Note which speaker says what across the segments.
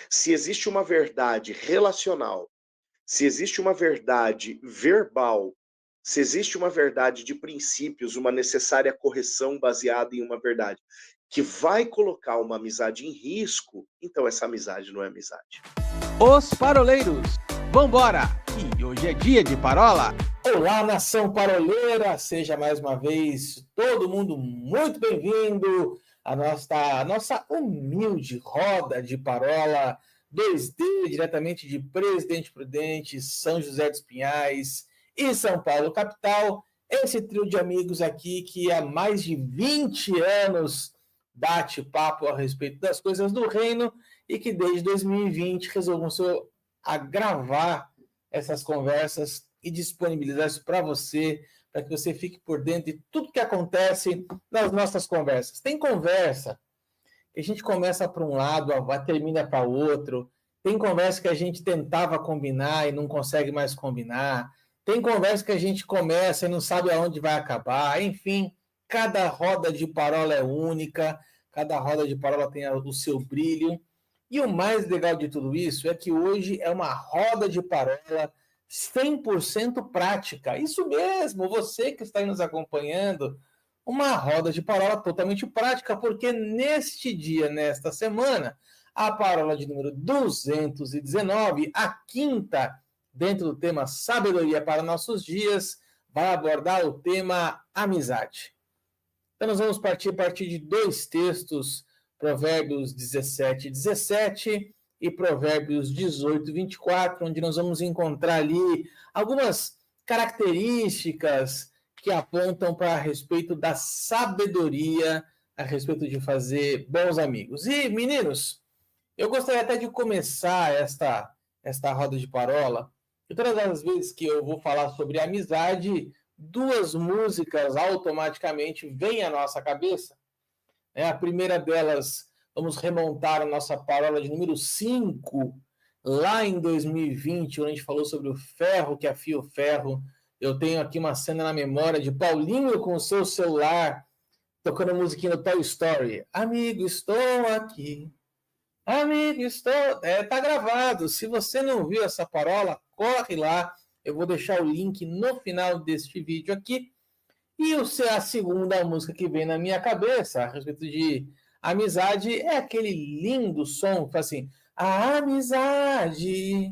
Speaker 1: Se existe uma verdade relacional, se existe uma verdade verbal, se existe uma verdade de princípios, uma necessária correção baseada em uma verdade que vai colocar uma amizade em risco, então essa amizade não é amizade.
Speaker 2: Os Paroleiros, vambora! E hoje é dia de parola.
Speaker 3: Olá, nação paroleira! Seja mais uma vez todo mundo muito bem-vindo à nossa humilde roda de parola 2D, diretamente de Presidente Prudente, São José dos Pinhais e São Paulo, capital. Esse trio de amigos aqui que há mais de 20 anos bate papo a respeito das coisas do reino e que desde 2020 resolveu gravar essas conversas e disponibilizar isso para você, para que você fique por dentro de tudo que acontece nas nossas conversas. Tem conversa que a gente começa para um lado, termina para outro. Tem conversa que a gente tentava combinar e não consegue mais combinar. Tem conversa que a gente começa e não sabe aonde vai acabar. Enfim, cada roda de parola é única, cada roda de parola tem o seu brilho. E o mais legal de tudo isso é que hoje é uma roda de parola 100% prática. Isso mesmo, você que está aí nos acompanhando, uma roda de parola totalmente prática, porque neste dia, nesta semana, a parola de número 219, a quinta, dentro do tema Sabedoria para Nossos Dias, vai abordar o tema amizade. Então nós vamos partir de dois textos, Provérbios 17 e Provérbios 18:24, onde nós vamos encontrar ali algumas características que apontam para a respeito da sabedoria, a respeito de fazer bons amigos. E, meninos, eu gostaria até de começar esta roda de parola, e todas as vezes que eu vou falar sobre amizade, duas músicas automaticamente vêm à nossa cabeça. A primeira delas, vamos remontar a nossa parola de número 5, lá em 2020, onde a gente falou sobre o ferro que afia o ferro. Eu tenho aqui uma cena na memória de Paulinho com o seu celular, tocando a musiquinha do Toy Story. Amigo, estou aqui. Amigo, estou... tá gravado. Se você não viu essa parola, corre lá. Eu vou deixar o link no final deste vídeo aqui. E a segunda música que vem na minha cabeça a respeito de amizade é aquele lindo som que faz assim: a amizade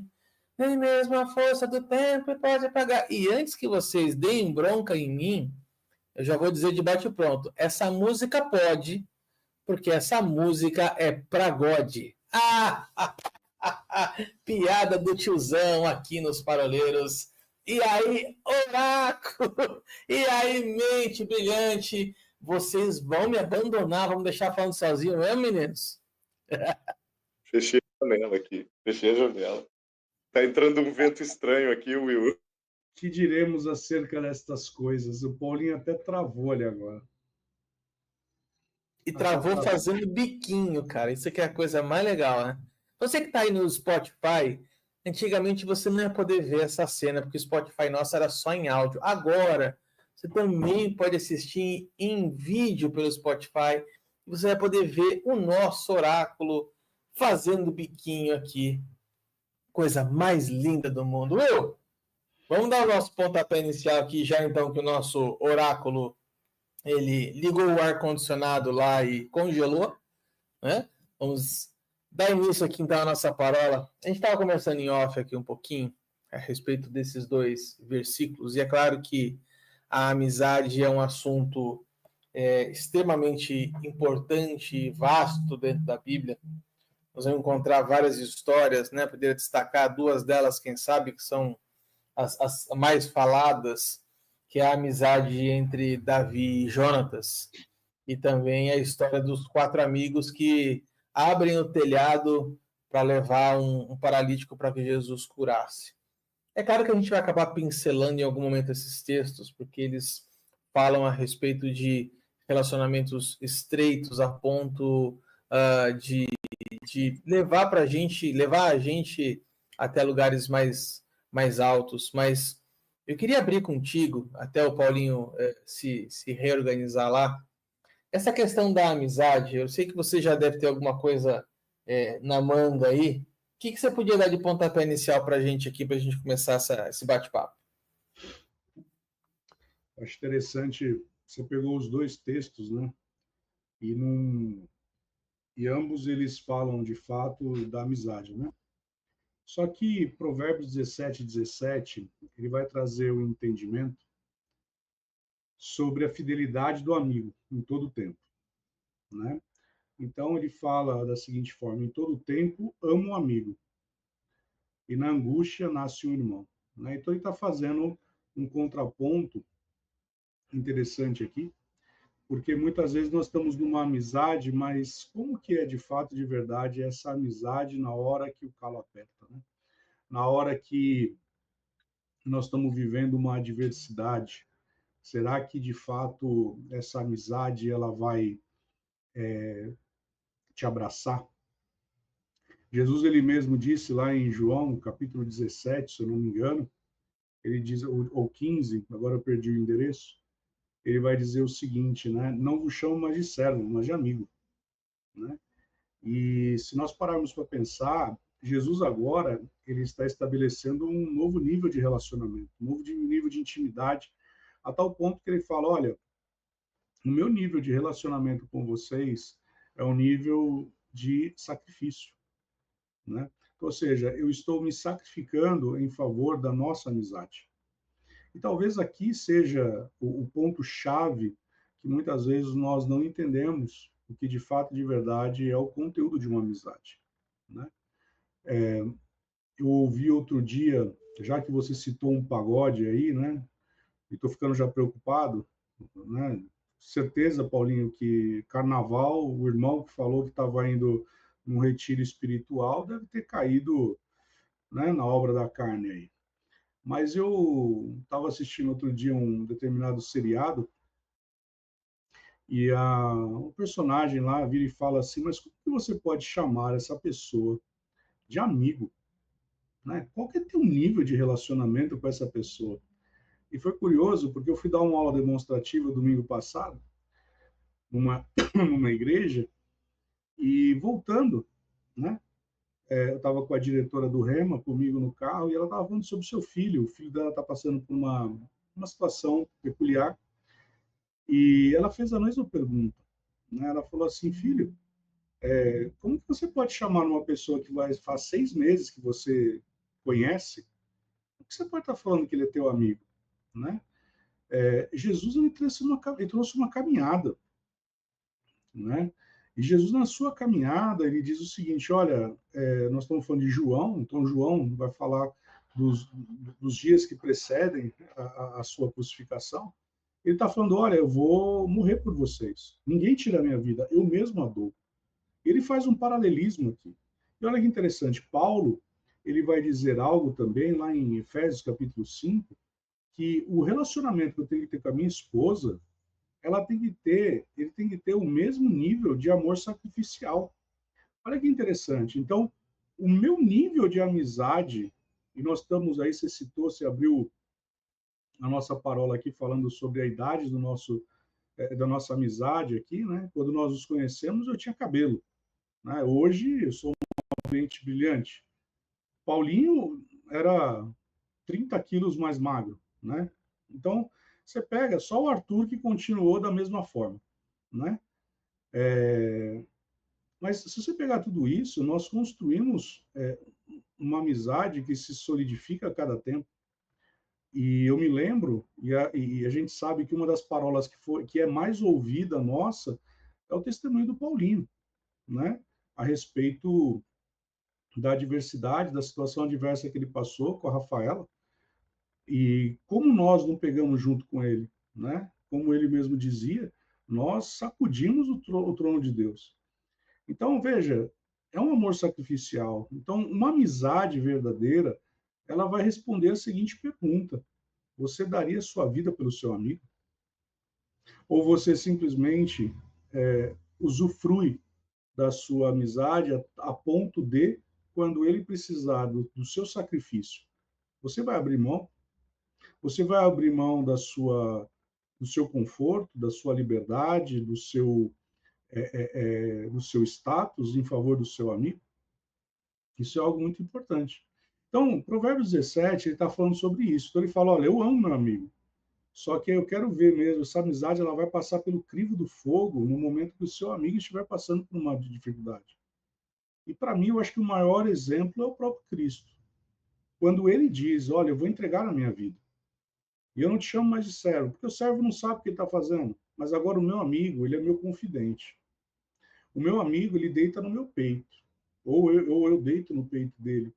Speaker 3: nem mesmo a força do tempo pode apagar. E antes que vocês deem bronca em mim, eu já vou dizer de bate-pronto: essa música pode, porque essa música é pra God. Piada do tiozão aqui nos Paroleiros. E aí, oráculo! E aí, mente brilhante! Vocês vão me abandonar, vão me deixar falando sozinho mesmo, meninos?
Speaker 1: Fechei a janela aqui. Fechei a janela. Tá entrando um vento estranho aqui, Will.
Speaker 4: O que diremos acerca destas coisas? O Paulinho até travou ali agora.
Speaker 3: E travou fazendo biquinho, cara. Isso aqui é a coisa mais legal, né? Você que tá aí no Spotify, antigamente você não ia poder ver essa cena, porque o Spotify nosso era só em áudio. Agora, você também pode assistir em vídeo pelo Spotify. Você vai poder ver o nosso oráculo fazendo biquinho aqui. Coisa mais linda do mundo. Vamos dar o nosso pontapé inicial aqui, já então que o nosso oráculo ele ligou o ar-condicionado lá e congelou, né? Vamos dar início aqui então à nossa parola. A gente estava conversando em off aqui um pouquinho a respeito desses dois versículos, e é claro que a amizade é um assunto extremamente importante e vasto dentro da Bíblia. Nós vamos encontrar várias histórias, né? Poderia destacar duas delas, quem sabe, que são as mais faladas, que é a amizade entre Davi e Jonatas, e também a história dos 4 amigos que abrem o telhado para levar um paralítico para que Jesus curasse. É claro que a gente vai acabar pincelando em algum momento esses textos, porque eles falam a respeito de relacionamentos estreitos a ponto de levar a gente até lugares mais altos. Mas eu queria abrir contigo, até o Paulinho se reorganizar lá, essa questão da amizade. Eu sei que você já deve ter alguma coisa na manga aí. O que você podia dar de pontapé inicial para a gente aqui, para a gente começar esse bate-papo?
Speaker 4: Acho interessante, você pegou os dois textos, né? E ambos eles falam, de fato, da amizade, né? Só que Provérbios 17, ele vai trazer o entendimento sobre a fidelidade do amigo em todo o tempo, né? Então ele fala da seguinte forma: em todo o tempo amo um amigo, e na angústia nasce um irmão, né? Então ele está fazendo um contraponto interessante aqui, porque muitas vezes nós estamos numa amizade, mas como que é de fato, de verdade, essa amizade na hora que o calo aperta, né? Na hora que nós estamos vivendo uma adversidade, será que de fato essa amizade ela vai te abraçar? Jesus ele mesmo disse lá em João, capítulo 17, se eu não me engano, ele diz, ou 15, agora eu perdi o endereço, ele vai dizer o seguinte, né? Não vos chamo mais de servo, mas de amigo, né? E se nós pararmos para pensar, Jesus agora ele está estabelecendo um novo nível de relacionamento, um novo nível de intimidade, a tal ponto que ele fala, olha, o meu nível de relacionamento com vocês é um nível de sacrifício, né? Ou seja, eu estou me sacrificando em favor da nossa amizade. E talvez aqui seja o ponto-chave que muitas vezes nós não entendemos o que de fato, de verdade, é o conteúdo de uma amizade, né? Eu ouvi outro dia, já que você citou um pagode aí, né? E estou ficando já preocupado, né? Certeza, Paulinho, que carnaval, o irmão que falou que estava indo num retiro espiritual deve ter caído, né, na obra da carne aí. Mas eu estava assistindo outro dia um determinado seriado e o personagem lá vira e fala assim, mas como que você pode chamar essa pessoa de amigo, né? Qual que é teu nível de relacionamento com essa pessoa? E foi curioso, porque eu fui dar uma aula demonstrativa domingo passado, numa, numa igreja, e voltando, né? Eu estava com a diretora do Rema comigo no carro e ela estava falando sobre o seu filho. O filho dela está passando por uma situação peculiar e ela fez a mesma pergunta, né? Ela falou assim, filho, como que você pode chamar uma pessoa que faz 6 meses que você conhece? O que você pode estar falando que ele é teu amigo, né? Jesus ele trouxe uma caminhada, né? E Jesus, na sua caminhada, ele diz o seguinte, olha, nós estamos falando de João, então João vai falar dos dias que precedem a sua crucificação. Ele está falando, olha, eu vou morrer por vocês. Ninguém tira a minha vida, eu mesmo a dou. Ele faz um paralelismo aqui. E olha que interessante, Paulo, ele vai dizer algo também lá em Efésios capítulo 5, que o relacionamento que eu tenho que ter com a minha esposa ele tem que ter o mesmo nível de amor sacrificial. Olha que interessante. Então, o meu nível de amizade, e nós estamos aí, você citou, você abriu a nossa parola aqui falando sobre a idade da nossa amizade aqui, né? Quando nós nos conhecemos, eu tinha cabelo, né? Hoje eu sou um cliente brilhante. Paulinho era 30 quilos mais magro, né? Então, você pega só o Arthur que continuou da mesma forma, né? Mas se você pegar tudo isso, nós construímos uma amizade que se solidifica a cada tempo. E eu me lembro, e a gente sabe que uma das parolas que é mais ouvida nossa é o testemunho do Paulinho, né? A respeito da adversidade, da situação adversa que ele passou com a Rafaela, e como nós não pegamos junto com ele, né? Como ele mesmo dizia, nós sacudimos o trono de Deus. Então, veja, é um amor sacrificial. Então, uma amizade verdadeira, ela vai responder a seguinte pergunta: você daria sua vida pelo seu amigo? Ou você simplesmente usufrui da sua amizade a ponto de, quando ele precisar do seu sacrifício, você vai abrir mão? Você vai abrir mão do seu conforto, da sua liberdade, do seu status em favor do seu amigo. Isso é algo muito importante. Então, Provérbios 17, ele está falando sobre isso. Então, ele fala, olha, eu amo meu amigo, só que eu quero ver mesmo, essa amizade ela vai passar pelo crivo do fogo no momento que o seu amigo estiver passando por uma dificuldade. E, para mim, eu acho que o maior exemplo é o próprio Cristo. Quando ele diz, olha, eu vou entregar a minha vida. E eu não te chamo mais de servo, porque o servo não sabe o que ele está fazendo. Mas agora o meu amigo, ele é meu confidente. O meu amigo, ele deita no meu peito. Ou eu deito no peito dele.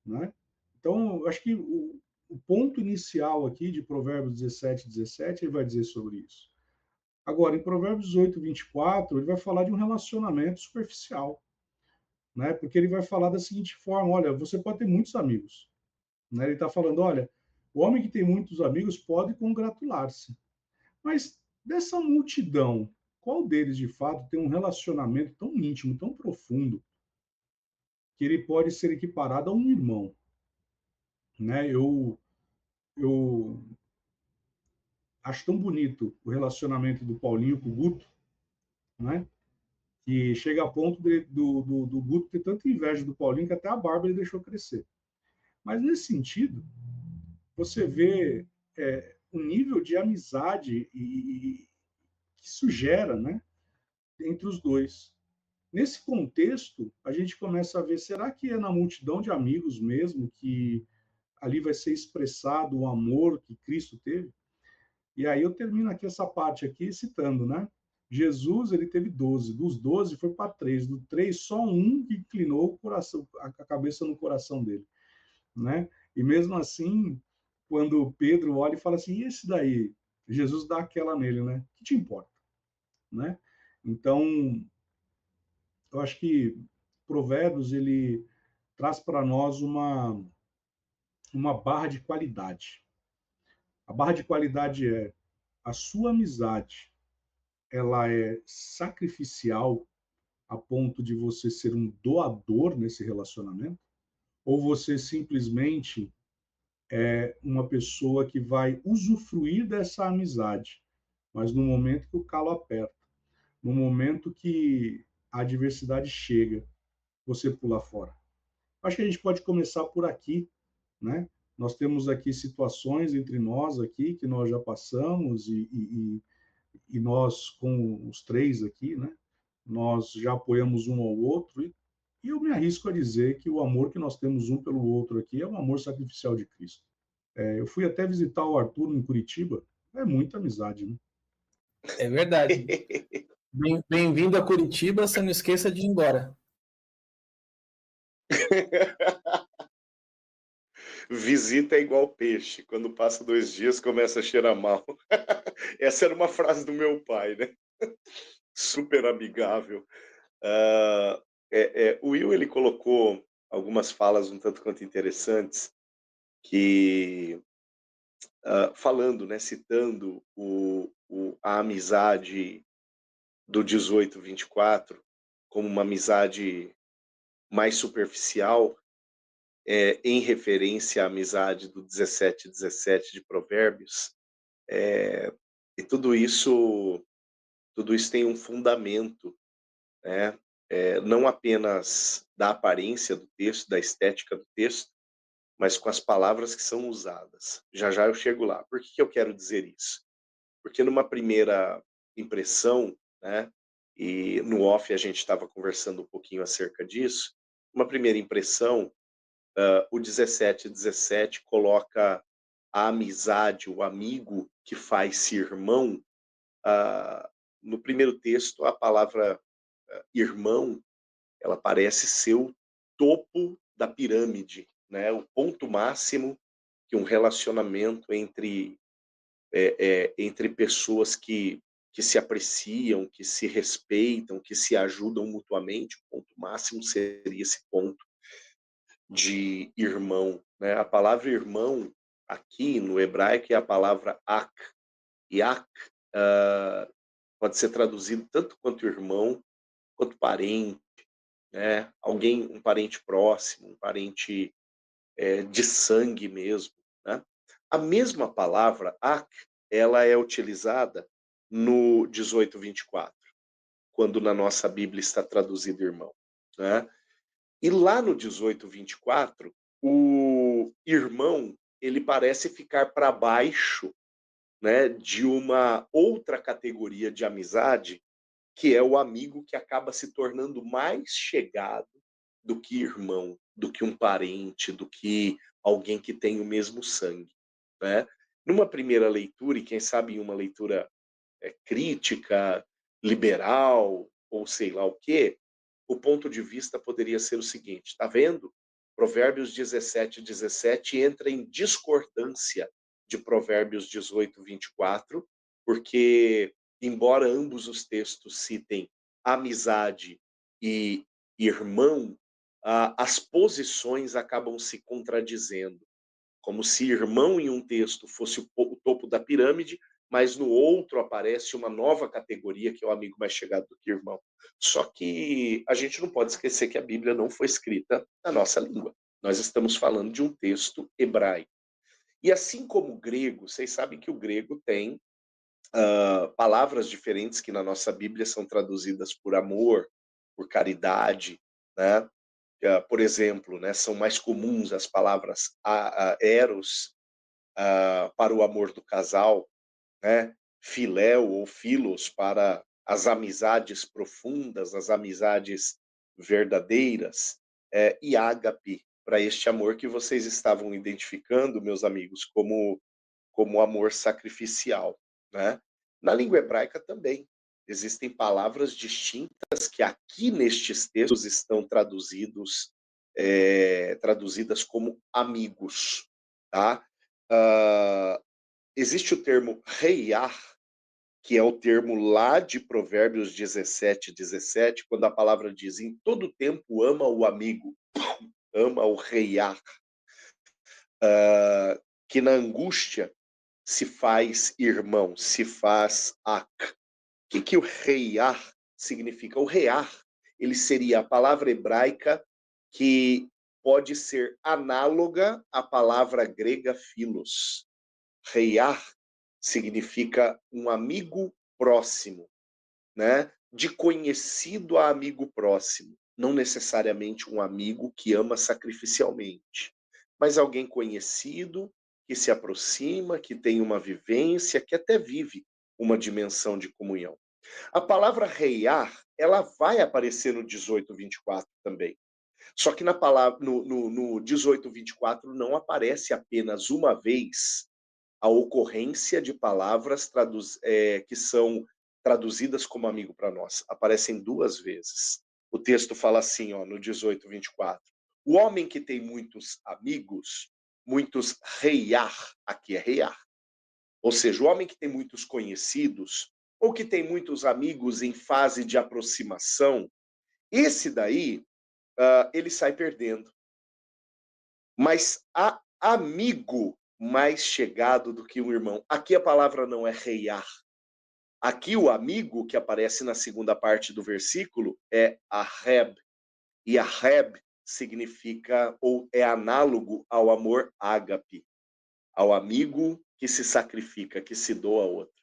Speaker 4: Né? Então, eu acho que o ponto inicial aqui de Provérbios 17, ele vai dizer sobre isso. Agora, em Provérbios 18, 24, ele vai falar de um relacionamento superficial. Né? Porque ele vai falar da seguinte forma, olha, você pode ter muitos amigos. Né? Ele está falando, olha, o homem que tem muitos amigos pode congratular-se. Mas dessa multidão, qual deles de fato tem um relacionamento tão íntimo, tão profundo, que ele pode ser equiparado a um irmão? Né? Eu acho tão bonito o relacionamento do Paulinho com o Guto, né? Que chega a ponto do Guto ter tanta inveja do Paulinho que até a barba ele deixou crescer. Mas nesse sentido, você vê um nível de amizade que isso gera, né? Entre os dois. Nesse contexto, a gente começa a ver, será que é na multidão de amigos mesmo que ali vai ser expressado o amor que Cristo teve? E aí eu termino aqui essa parte aqui citando, né? Jesus, ele teve 12, dos 12 foi para 3, do 3 só um que inclinou o coração, a cabeça no coração dele, né? E mesmo assim, quando Pedro olha e fala assim, e esse daí? Jesus dá aquela nele, né? O que te importa, né? Então, eu acho que Provérbios ele traz para nós uma barra de qualidade. A barra de qualidade é a sua amizade, ela é sacrificial a ponto de você ser um doador nesse relacionamento, ou você simplesmente é uma pessoa que vai usufruir dessa amizade, mas no momento que o calo aperta, no momento que a adversidade chega, você pula fora. Acho que a gente pode começar por aqui, né? Nós temos aqui situações entre nós aqui que nós já passamos e nós com os três aqui, né? Nós já apoiamos um ao outro e eu me arrisco a dizer que o amor que nós temos um pelo outro aqui é um amor sacrificial de Cristo. Eu fui até visitar o Arthur em Curitiba, é muita amizade, né?
Speaker 3: É verdade. Bem-vindo a Curitiba, você não esqueça de ir embora.
Speaker 1: Visita é igual peixe, quando passa 2 dias começa a cheirar mal. Essa era uma frase do meu pai, né? Super amigável. O Will ele colocou algumas falas um tanto quanto interessantes, que falando, né, citando a amizade do 18-24 como uma amizade mais superficial, em referência à amizade do 17-17 de Provérbios, e tudo isso tem um fundamento, né? Não apenas da aparência do texto, da estética do texto, mas com as palavras que são usadas. Já já eu chego lá. Por que eu quero dizer isso? Porque numa primeira impressão, né, e no off a gente estava conversando um pouquinho acerca disso, uma primeira impressão, o 17-17 coloca a amizade, o amigo que faz-se irmão. No primeiro texto, a palavra irmão, ela parece ser o topo da pirâmide, né? O ponto máximo que um relacionamento entre pessoas que se apreciam, que se respeitam, que se ajudam mutuamente, o ponto máximo seria esse ponto de irmão, né? A palavra irmão aqui no hebraico é a palavra ak. E ak pode ser traduzido tanto quanto irmão, quanto parente, né? Alguém, um parente próximo, um parente de sangue mesmo, né? A mesma palavra ak, ela é utilizada no 18-24. quando na nossa Bíblia está traduzido irmão, né? E lá no 18:24, o irmão, ele parece ficar para baixo, né, de uma outra categoria de amizade, que é o amigo que acaba se tornando mais chegado do que irmão, do que um parente, do que alguém que tem o mesmo sangue, né? Numa primeira leitura, e quem sabe em uma leitura crítica, liberal, ou sei lá o quê, o ponto de vista poderia ser o seguinte: está vendo? Provérbios 17:17 entra em discordância de Provérbios 18:24, porque, embora ambos os textos citem amizade e irmão, as posições acabam se contradizendo, como se irmão em um texto fosse o topo da pirâmide, mas no outro aparece uma nova categoria, que é o amigo mais chegado do que irmão. Só que a gente não pode esquecer que a Bíblia não foi escrita na nossa língua. Nós estamos falando de um texto hebraico. E assim como o grego, vocês sabem que o grego tem palavras diferentes que na nossa Bíblia são traduzidas por amor, por caridade, né? Por exemplo, né, são mais comuns as palavras eros para o amor do casal, né? Filéu ou filos para as amizades profundas, as amizades verdadeiras, e ágape para este amor que vocês estavam identificando, meus amigos, como amor sacrificial, né? Na língua hebraica também existem palavras distintas que aqui nestes textos estão traduzidas como amigos, tá? Existe o termo reiar, que é o termo lá de Provérbios 17:17, quando a palavra diz: em todo tempo ama o amigo, ama o reiar, que na angústia se faz irmão, se faz ac. O que o reiar significa? O reiar, ele seria a palavra hebraica que pode ser análoga à palavra grega philos. Reiar significa um amigo próximo, né? De conhecido a amigo próximo. Não necessariamente um amigo que ama sacrificialmente, mas alguém conhecido, que se aproxima, que tem uma vivência, que até vive uma dimensão de comunhão. A palavra reiar, ela vai aparecer no 18:24 também. Só que no 18:24 não aparece apenas uma vez a ocorrência de palavras que são traduzidas como amigo para nós. Aparecem duas vezes. O texto fala assim, ó, no 18:24. O homem que tem muitos amigos, muitos reiar, aqui é reiar. Ou seja, o homem que tem muitos conhecidos, ou que tem muitos amigos em fase de aproximação, esse daí, ele sai perdendo. Mas há amigo mais chegado do que um irmão. Aqui a palavra não é reiar. Aqui o amigo, que aparece na segunda parte do versículo, é aheb. E aheb significa, ou é análogo ao amor ágape, ao amigo que se sacrifica, que se doa ao outro.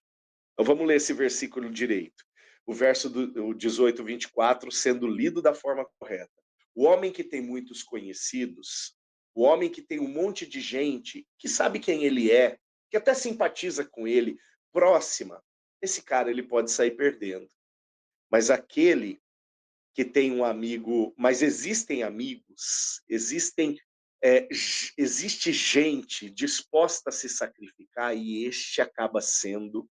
Speaker 1: Então vamos ler esse versículo direito. O verso do 18:24 sendo lido da forma correta. O homem que tem muitos conhecidos, o homem que tem um monte de gente que sabe quem ele é, que até simpatiza com ele, próxima, esse cara ele pode sair perdendo. Mas aquele que tem um amigo, mas existem amigos, existe gente disposta a se sacrificar e este acaba sendo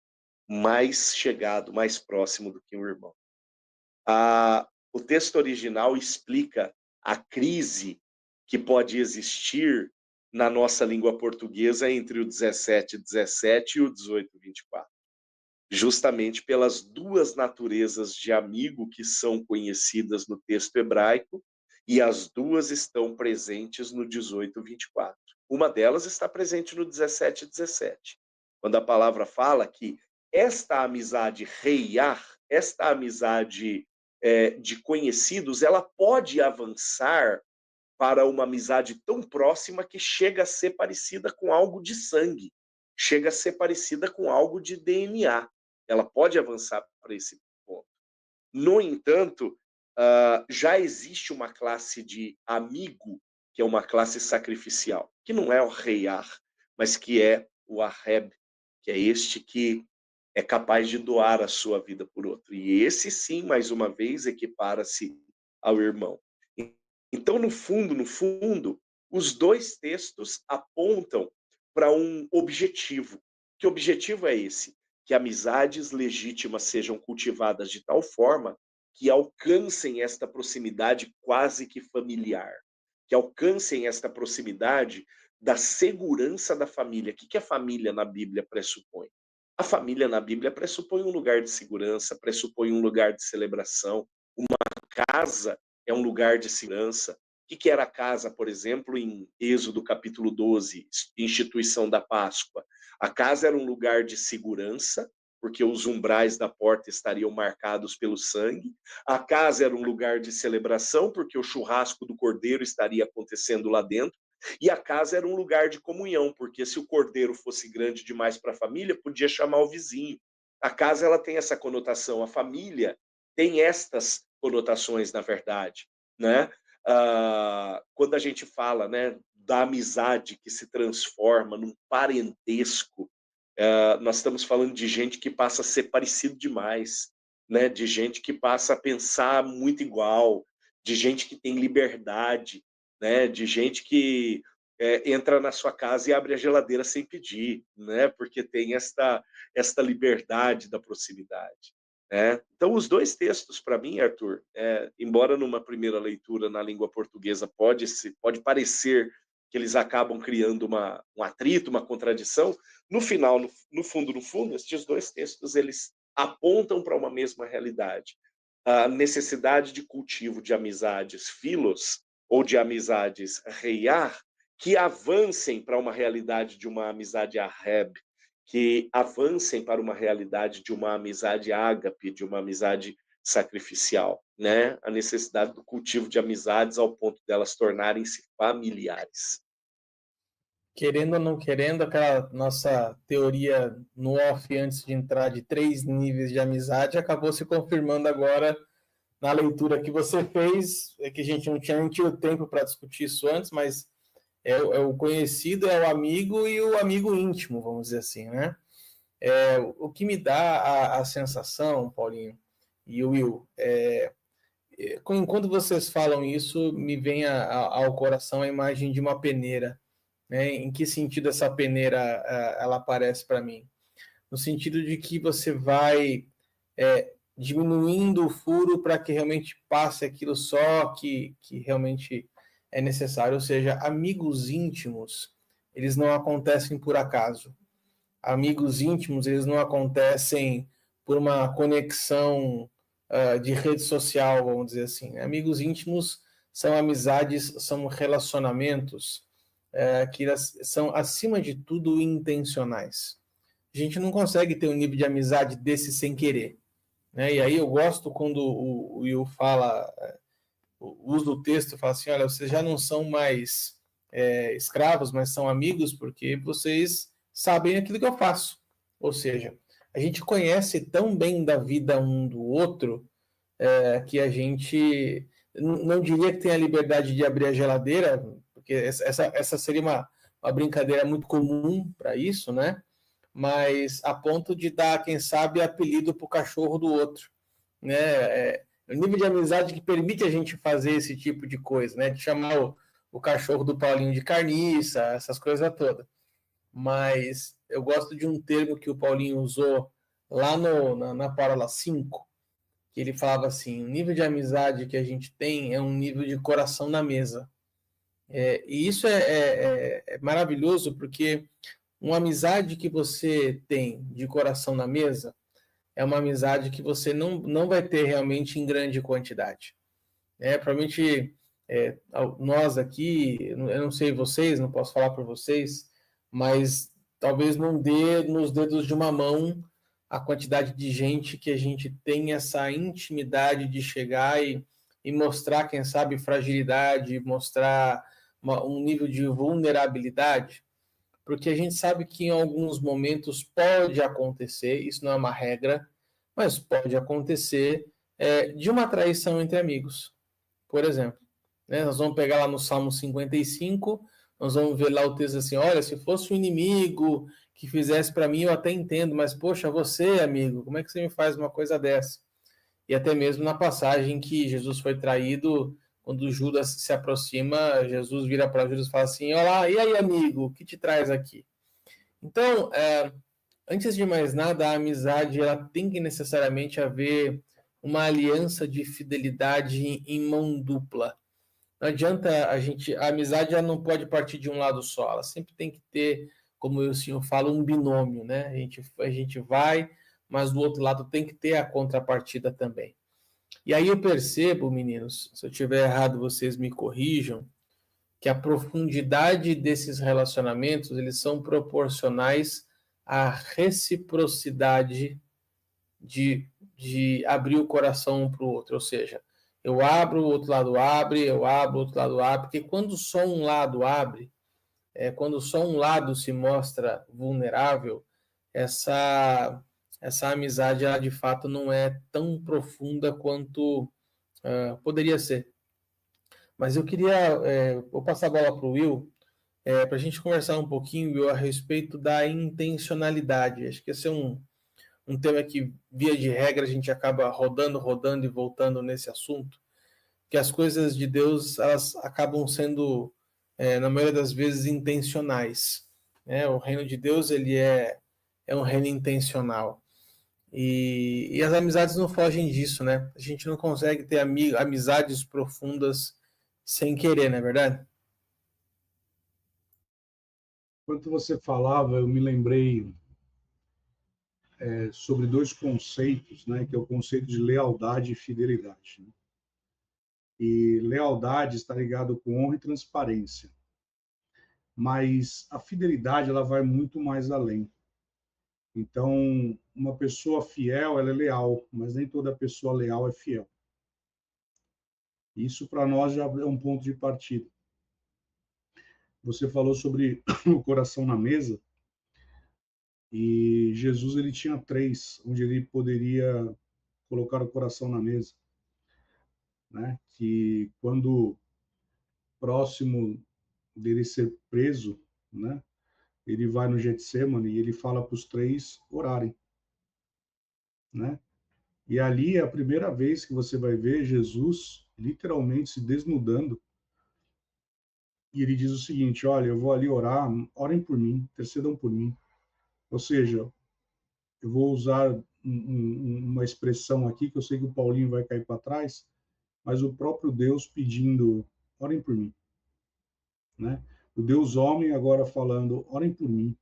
Speaker 1: mais chegado, mais próximo do que um irmão. O texto original explica a crise que pode existir na nossa língua portuguesa entre o 17:17 e o 18:24. Justamente pelas duas naturezas de amigo que são conhecidas no texto hebraico, e as duas estão presentes no 18:24. Uma delas está presente no 17:17, quando a palavra fala que esta amizade reiar, esta amizade de conhecidos, ela pode avançar para uma amizade tão próxima que chega a ser parecida com algo de sangue, chega a ser parecida com algo de DNA. Ela pode avançar para esse ponto. No entanto, já existe uma classe de amigo, que é uma classe sacrificial, que não é o reiar, mas que é o aheb, que é este que é capaz de doar a sua vida por outro. E esse sim, mais uma vez, equipara-se ao irmão. Então, no fundo, os dois textos apontam para um objetivo. Que objetivo é esse? Que amizades legítimas sejam cultivadas de tal forma que alcancem esta proximidade quase que familiar, que alcancem esta proximidade da segurança da família. O que a família na Bíblia pressupõe? A família na Bíblia pressupõe um lugar de segurança, pressupõe um lugar de celebração. Uma casa é um lugar de segurança. O que era a casa, por exemplo, em Êxodo capítulo 12, instituição da Páscoa? A casa era um lugar de segurança, porque os umbrais da porta estariam marcados pelo sangue. A casa era um lugar de celebração, porque o churrasco do cordeiro estaria acontecendo lá dentro. E a casa era um lugar de comunhão, porque se o cordeiro fosse grande demais para a família, podia chamar o vizinho. A casa ela tem essa conotação, a família tem estas conotações, na verdade, né? Quando a gente fala, né, da amizade que se transforma num parentesco, nós estamos falando de gente que passa a ser parecido demais, né? De gente que passa a pensar muito igual, de gente que tem liberdade, né? De gente que entra na sua casa e abre a geladeira sem pedir, né? Porque tem esta liberdade da proximidade. Então, os dois textos, para mim, Arthur, embora numa primeira leitura na língua portuguesa pode parecer que eles acabam criando um atrito, uma contradição, no final, no fundo, estes dois textos, eles apontam para uma mesma realidade. A necessidade de cultivo de amizades filos, ou de amizades reiar, que avancem para uma realidade de uma amizade aheb, que avancem para uma realidade de uma amizade ágape, de uma amizade sacrificial, né? A necessidade do cultivo de amizades ao ponto delas tornarem-se familiares.
Speaker 3: Querendo ou não querendo, aquela nossa teoria no off antes de entrar de 3 níveis de amizade acabou se confirmando agora na leitura que você fez, que a gente não tinha nem tido tempo para discutir isso antes, mas é o conhecido, é o amigo e o amigo íntimo, vamos dizer assim, né? O que me dá a sensação, Paulinho e Will, quando vocês falam isso, me vem ao coração a imagem de uma peneira, né? Em que sentido essa peneira ela aparece para mim? No sentido de que você vai diminuindo o furo para que realmente passe aquilo só que realmente é necessário. Ou seja, amigos íntimos, eles não acontecem por acaso. Amigos íntimos, eles não acontecem por uma conexão de rede social, vamos dizer assim. Amigos íntimos são amizades, são relacionamentos que são, acima de tudo, intencionais. A gente não consegue ter um nível de amizade desse sem querer, né? E aí eu gosto quando o Will fala, usa o texto, fala assim, olha, vocês já não são mais escravos, mas são amigos, porque vocês sabem aquilo que eu faço. Ou seja, a gente conhece tão bem da vida um do outro que a gente não diria que tem a liberdade de abrir a geladeira, porque essa seria uma brincadeira muito comum para isso, né? Mas a ponto de dar, quem sabe, apelido para o cachorro do outro, né? O nível de amizade que permite a gente fazer esse tipo de coisa, né? De chamar o cachorro do Paulinho de carniça, essas coisas todas. Mas eu gosto de um termo que o Paulinho usou lá na Parábola 5, que ele falava assim, o nível de amizade que a gente tem é um nível de coração na mesa. E isso é maravilhoso, porque uma amizade que você tem de coração na mesa é uma amizade que você não vai ter realmente em grande quantidade. Provavelmente nós aqui, eu não sei vocês, não posso falar por vocês, mas talvez não dê nos dedos de uma mão a quantidade de gente que a gente tem essa intimidade de chegar e mostrar, quem sabe, fragilidade, mostrar um nível de vulnerabilidade, porque a gente sabe que em alguns momentos pode acontecer, isso não é uma regra, mas pode acontecer de uma traição entre amigos, por exemplo. Né? Nós vamos pegar lá no Salmo 55, nós vamos ver lá o texto assim, olha, se fosse um inimigo que fizesse para mim, eu até entendo, mas poxa, você, amigo, como é que você me faz uma coisa dessa? E até mesmo na passagem que Jesus foi traído, quando Judas se aproxima, Jesus vira para Judas e fala assim, olá, e aí, amigo, o que te traz aqui? Então, antes de mais nada, a amizade ela tem que necessariamente haver uma aliança de fidelidade em mão dupla. Não adianta a amizade ela não pode partir de um lado só, ela sempre tem que ter, como o senhor fala, um binômio, né? A gente vai, mas do outro lado tem que ter a contrapartida também. E aí eu percebo, meninos, se eu estiver errado, vocês me corrijam, que a profundidade desses relacionamentos, eles são proporcionais à reciprocidade de abrir o coração um para o outro, ou seja, eu abro, o outro lado abre, eu abro, o outro lado abre, porque quando só um lado abre, quando só um lado se mostra vulnerável, essa amizade, ela de fato não é tão profunda quanto poderia ser. Mas eu queria, vou passar a bola para o Will, para a gente conversar um pouquinho, Will, a respeito da intencionalidade. Acho que esse é um tema que, via de regra, a gente acaba rodando e voltando nesse assunto, que as coisas de Deus, elas acabam sendo, na maioria das vezes, intencionais. Né? O reino de Deus, ele é um reino intencional. E as amizades não fogem disso, né? A gente não consegue ter amizades profundas sem querer, não é verdade?
Speaker 4: Enquanto você falava, eu me lembrei sobre dois conceitos, né, que é o conceito de lealdade e fidelidade. Né? E lealdade está ligado com honra e transparência, mas a fidelidade ela vai muito mais além. Então, uma pessoa fiel, ela é leal, mas nem toda pessoa leal é fiel. Isso para nós já é um ponto de partida. Você falou sobre o coração na mesa, e Jesus ele tinha três, onde ele poderia colocar o coração na mesa, né? Que quando próximo dele ser preso, né? Ele vai no Getsemane e ele fala para os três orarem, né? E ali é a primeira vez que você vai ver Jesus literalmente se desnudando. E ele diz o seguinte: olha, eu vou ali orar, orem por mim, intercedam por mim. Ou seja, eu vou usar uma expressão aqui que eu sei que o Paulinho vai cair para trás, mas o próprio Deus pedindo, orem por mim, né? O Deus homem agora falando, orem por mim,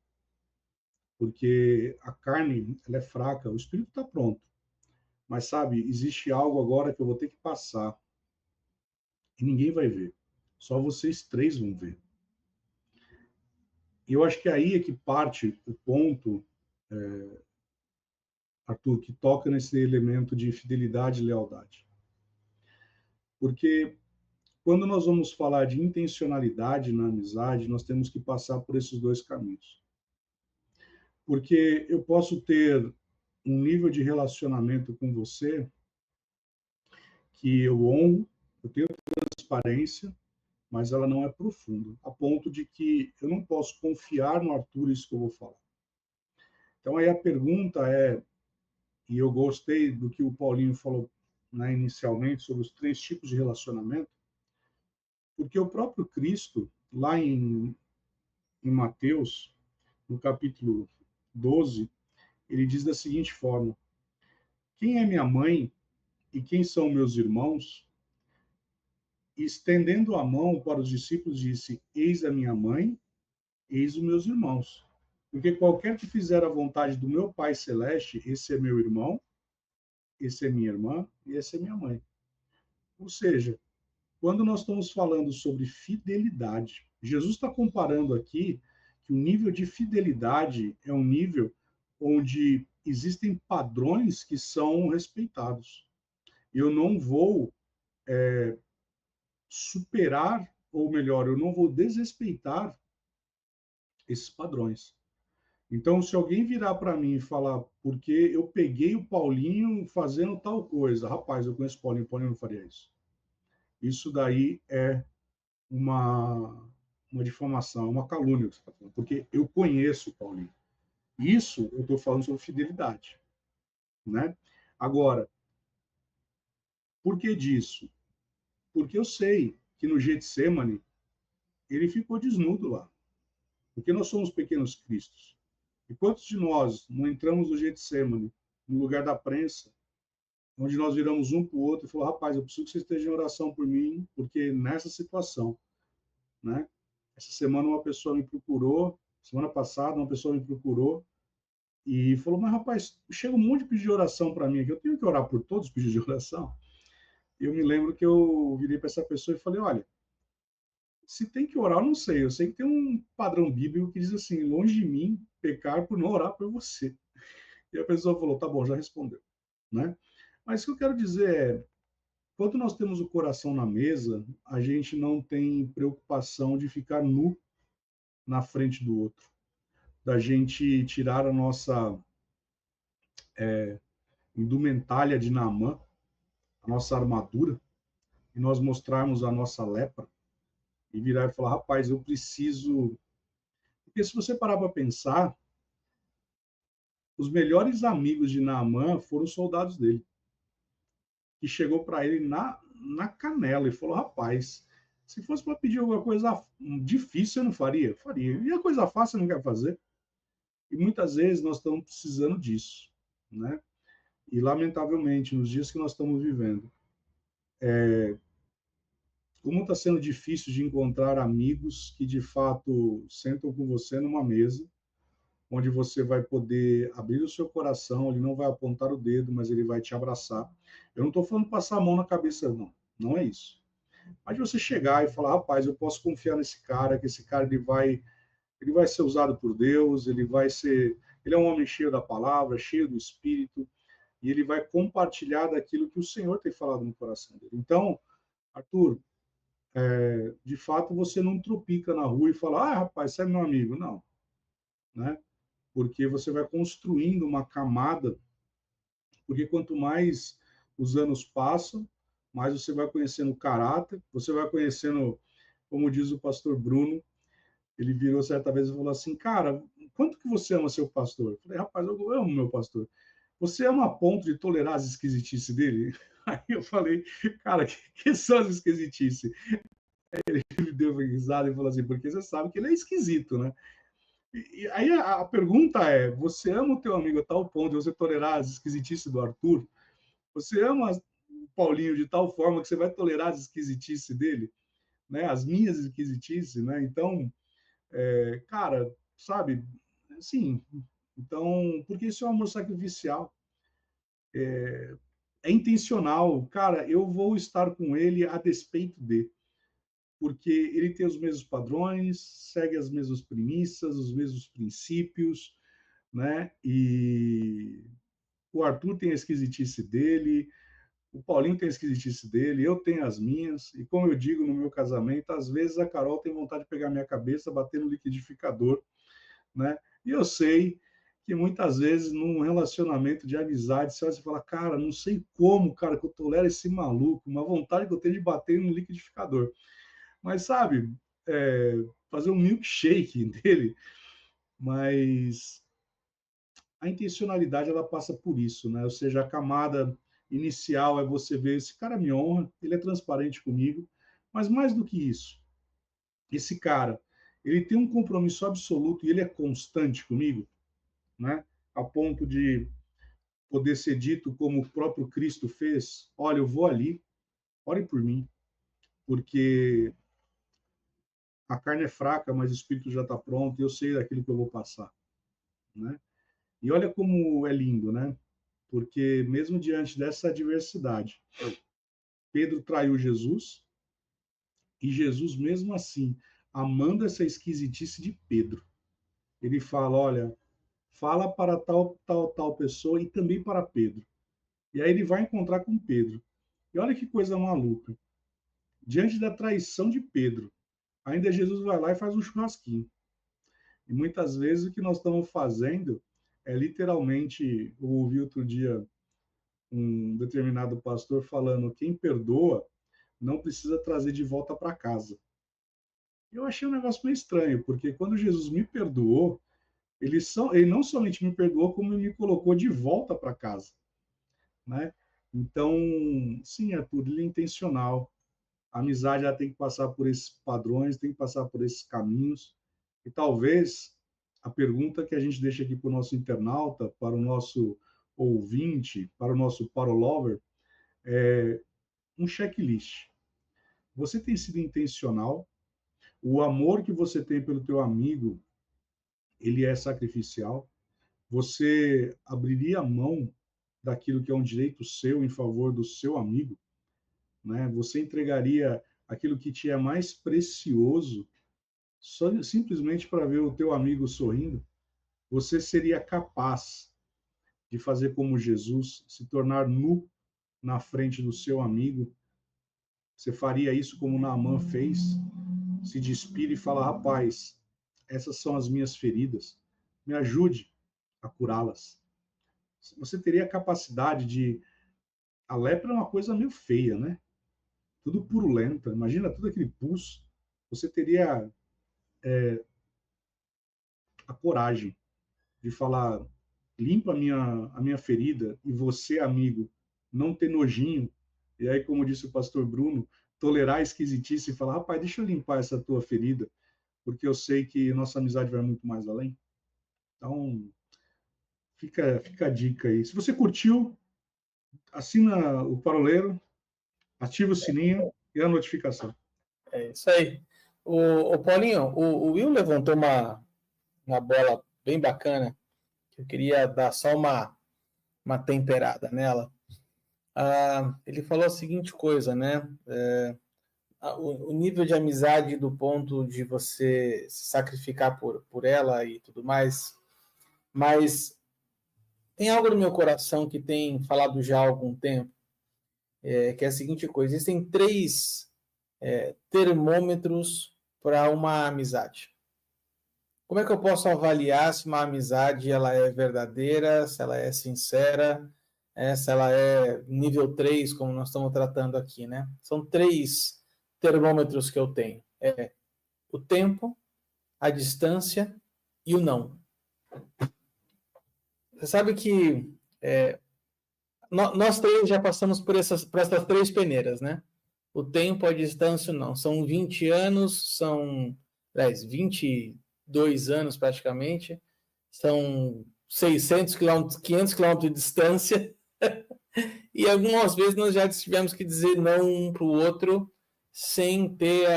Speaker 4: porque a carne ela é fraca, o espírito está pronto, mas sabe, existe algo agora que eu vou ter que passar e ninguém vai ver, só vocês três vão ver. E eu acho que aí é que parte o ponto, Arthur, que toca nesse elemento de fidelidade e lealdade. Porque quando nós vamos falar de intencionalidade na amizade, nós temos que passar por esses dois caminhos. Porque eu posso ter um nível de relacionamento com você que eu honro, eu tenho transparência, mas ela não é profunda, a ponto de que eu não posso confiar no Arthur isso que eu vou falar. Então aí a pergunta é, e eu gostei do que o Paulinho falou, né, inicialmente sobre os três tipos de relacionamento, porque o próprio Cristo, lá em Mateus, no capítulo 12, ele diz da seguinte forma: quem é minha mãe e quem são meus irmãos? E estendendo a mão para os discípulos, disse: eis a minha mãe, eis os meus irmãos. Porque qualquer que fizer a vontade do meu Pai Celeste, esse é meu irmão, esse é minha irmã e esse é minha mãe. Ou seja, quando nós estamos falando sobre fidelidade, Jesus está comparando aqui que o nível de fidelidade é um nível onde existem padrões que são respeitados. Eu não vou superar, ou melhor, eu não vou desrespeitar esses padrões. Então, se alguém virar para mim e falar, porque eu peguei o Paulinho fazendo tal coisa, rapaz, eu conheço o Paulinho não faria isso. Isso daí é uma difamação, uma calúnia que você está falando, porque eu conheço o Paulinho. Isso eu estou falando sobre fidelidade, né? Agora, por que disso? Porque eu sei que no Getsemane ele ficou desnudo lá, porque nós somos pequenos cristos. E quantos de nós não entramos no Getsemane, no lugar da prensa, onde nós viramos um para o outro e falamos, rapaz, eu preciso que você esteja em oração por mim, porque nessa situação, né? Essa semana uma pessoa me procurou, semana passada uma pessoa me procurou e falou, mas rapaz, chega um monte de pedido de oração para mim aqui, eu tenho que orar por todos os pedidos de oração? E eu me lembro que eu virei para essa pessoa e falei, olha, se tem que orar, eu não sei. Eu sei que tem um padrão bíblico que diz assim, longe de mim pecar por não orar por você. E a pessoa falou, tá bom, já respondeu, né? Mas o que eu quero dizer é, quando nós temos o coração na mesa, a gente não tem preocupação de ficar nu na frente do outro, da gente tirar a nossa indumentária de Naamã, a nossa armadura, e nós mostrarmos a nossa lepra, e virar e falar, rapaz, eu preciso... Porque se você parar para pensar, os melhores amigos de Naamã foram os soldados dele, que chegou para ele na canela e falou, rapaz, se fosse para pedir alguma coisa difícil, eu não faria? Faria. E a coisa fácil, você não quer fazer? E muitas vezes nós estamos precisando disso, né? E, lamentavelmente, nos dias que nós estamos vivendo, como está sendo difícil de encontrar amigos que, de fato, sentam com você numa mesa, onde você vai poder abrir o seu coração, ele não vai apontar o dedo, mas ele vai te abraçar. Eu não estou falando passar a mão na cabeça, não. Não é isso. Mas você chegar e falar, rapaz, eu posso confiar nesse cara, que esse cara ele vai ser usado por Deus, ele é um homem cheio da palavra, cheio do Espírito, e ele vai compartilhar daquilo que o Senhor tem falado no coração dele. Então, Arthur, de fato, você não tropica na rua e fala, ah, rapaz, você é meu amigo. Não, né? Porque você vai construindo uma camada, porque quanto mais os anos passam, mais você vai conhecendo o caráter, você vai conhecendo, como diz o pastor Bruno, ele virou certa vez e falou assim, cara, quanto que você ama seu pastor? Eu falei, rapaz, eu amo meu pastor. Você ama a ponto de tolerar as esquisitices dele? Aí eu falei, cara, que são as esquisitices? Ele deu uma risada e falou assim, porque você sabe que ele é esquisito, né? E aí a pergunta é, você ama o teu amigo a tal ponto de você tolerar as esquisitices do Arthur? Você ama o Paulinho de tal forma que você vai tolerar as esquisitices dele? Né? As minhas esquisitices, né? Então, cara, sabe? Sim. Então, porque isso é um amor sacrificial. É intencional. Cara, eu vou estar com ele a despeito de. Porque ele tem os mesmos padrões, segue as mesmas premissas, os mesmos princípios, né? E o Arthur tem a esquisitice dele, o Paulinho tem a esquisitice dele, eu tenho as minhas, e como eu digo no meu casamento, às vezes a Carol tem vontade de pegar minha cabeça, bater no liquidificador, né? E eu sei que muitas vezes num relacionamento de amizade, você fala, cara, não sei como, cara, que eu tolero esse maluco, uma vontade que eu tenho de bater no liquidificador. Mas, sabe, fazer um milkshake dele, mas a intencionalidade ela passa por isso, né? Ou seja, a camada inicial é você ver, esse cara me honra, ele é transparente comigo, mas mais do que isso, esse cara, ele tem um compromisso absoluto e ele é constante comigo, né? A ponto de poder ser dito como o próprio Cristo fez, olha, eu vou ali, ore por mim, porque a carne é fraca, mas o espírito já está pronto e eu sei daquilo que eu vou passar, né? E olha como é lindo, né? Porque mesmo diante dessa adversidade, Pedro traiu Jesus e Jesus, mesmo assim, amando essa esquisitice de Pedro, ele fala, olha, fala para tal pessoa e também para Pedro. E aí ele vai encontrar com Pedro. E olha que coisa maluca. Diante da traição de Pedro, ainda Jesus vai lá e faz um churrasquinho. E muitas vezes o que nós estamos fazendo é literalmente, eu ouvi outro dia um determinado pastor falando, quem perdoa não precisa trazer de volta para casa. Eu achei um negócio meio estranho, porque quando Jesus me perdoou, ele não somente me perdoou, como ele me colocou de volta para casa, né? Então, sim, Arthur, ele é intencional. A amizade ela tem que passar por esses padrões, tem que passar por esses caminhos. E talvez a pergunta que a gente deixa aqui para o nosso internauta, para o nosso ouvinte, para o nosso parolover, é um checklist. Você tem sido intencional? O amor que você tem pelo teu amigo, ele é sacrificial? Você abriria mão daquilo que é um direito seu em favor do seu amigo? Né? Você entregaria aquilo que te é mais precioso só simplesmente para ver o teu amigo sorrindo? Você seria capaz de fazer como Jesus, se tornar nu na frente do seu amigo? Você faria isso como Naamã fez? Se despir e falar, rapaz, essas são as minhas feridas, me ajude a curá-las. Você teria a capacidade de... A lepra é uma coisa meio feia, né? Tudo purulenta, imagina tudo aquele pus. Você teria a coragem de falar, limpa a minha ferida, e você, amigo, não ter nojinho, e aí, como disse o pastor Bruno, tolerar a esquisitice e falar, rapaz, deixa eu limpar essa tua ferida, porque eu sei que nossa amizade vai muito mais além. Então, fica a dica aí. Se você curtiu, assina o Paroleiro, ativa o sininho e a notificação.
Speaker 3: É isso aí. O Paulinho, o Will levantou uma bola bem bacana, que eu queria dar só uma temperada nela. Ele falou a seguinte coisa, né? O nível de amizade do ponto de você se sacrificar por ela e tudo mais, mas tem algo no meu coração que tem falado já há algum tempo, que é a seguinte coisa: existem 3 termômetros para uma amizade. Como é que eu posso avaliar se uma amizade ela é verdadeira, se ela é sincera, se ela é nível 3, como nós estamos tratando aqui, né? São 3 termômetros que eu tenho. O tempo, a distância e o não. Você sabe que nós 3 já passamos por essas 3 peneiras, né? O tempo, a distância e o não. São 20 anos, são 22 anos praticamente, são 600 quilômetros, 500 quilômetros de distância, e algumas vezes nós já tivemos que dizer não um para o outro, sem ter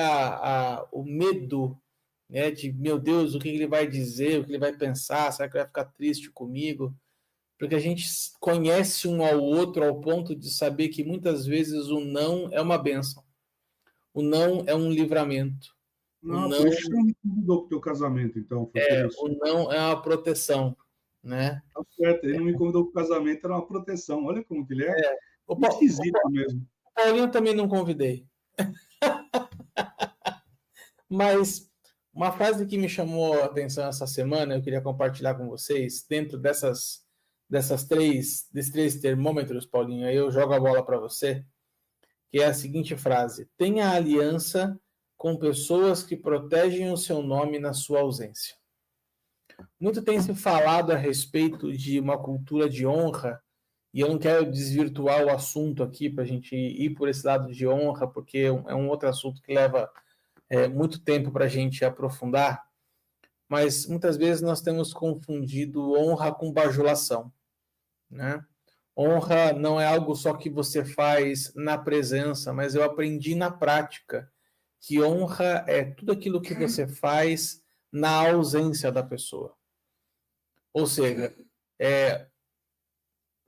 Speaker 3: o medo, né, de, meu Deus, o que ele vai dizer, o que ele vai pensar, será que ele vai ficar triste comigo? Porque a gente conhece um ao outro ao ponto de saber que muitas vezes o não é uma bênção. O não é um livramento.
Speaker 4: Não, por isso você não me convidou para o teu casamento, então. Foi por isso.
Speaker 3: O não é uma proteção, né?
Speaker 4: Tá certo, ele não me convidou para o casamento, era uma proteção. Olha como que ele é. Esquisito mesmo.
Speaker 3: O Paulinho também não convidei. Mas uma frase que me chamou a atenção essa semana, eu queria compartilhar com vocês, dentro desses 3 termômetros, Paulinho, aí eu jogo a bola para você, que é a seguinte frase: tenha aliança com pessoas que protegem o seu nome na sua ausência. Muito tem se falado a respeito de uma cultura de honra, e eu não quero desvirtuar o assunto aqui para a gente ir por esse lado de honra, porque é um outro assunto que leva muito tempo para a gente aprofundar, mas muitas vezes nós temos confundido honra com bajulação, né? Honra não é algo só que você faz na presença, mas eu aprendi na prática que honra é tudo aquilo que você faz na ausência da pessoa. Ou seja,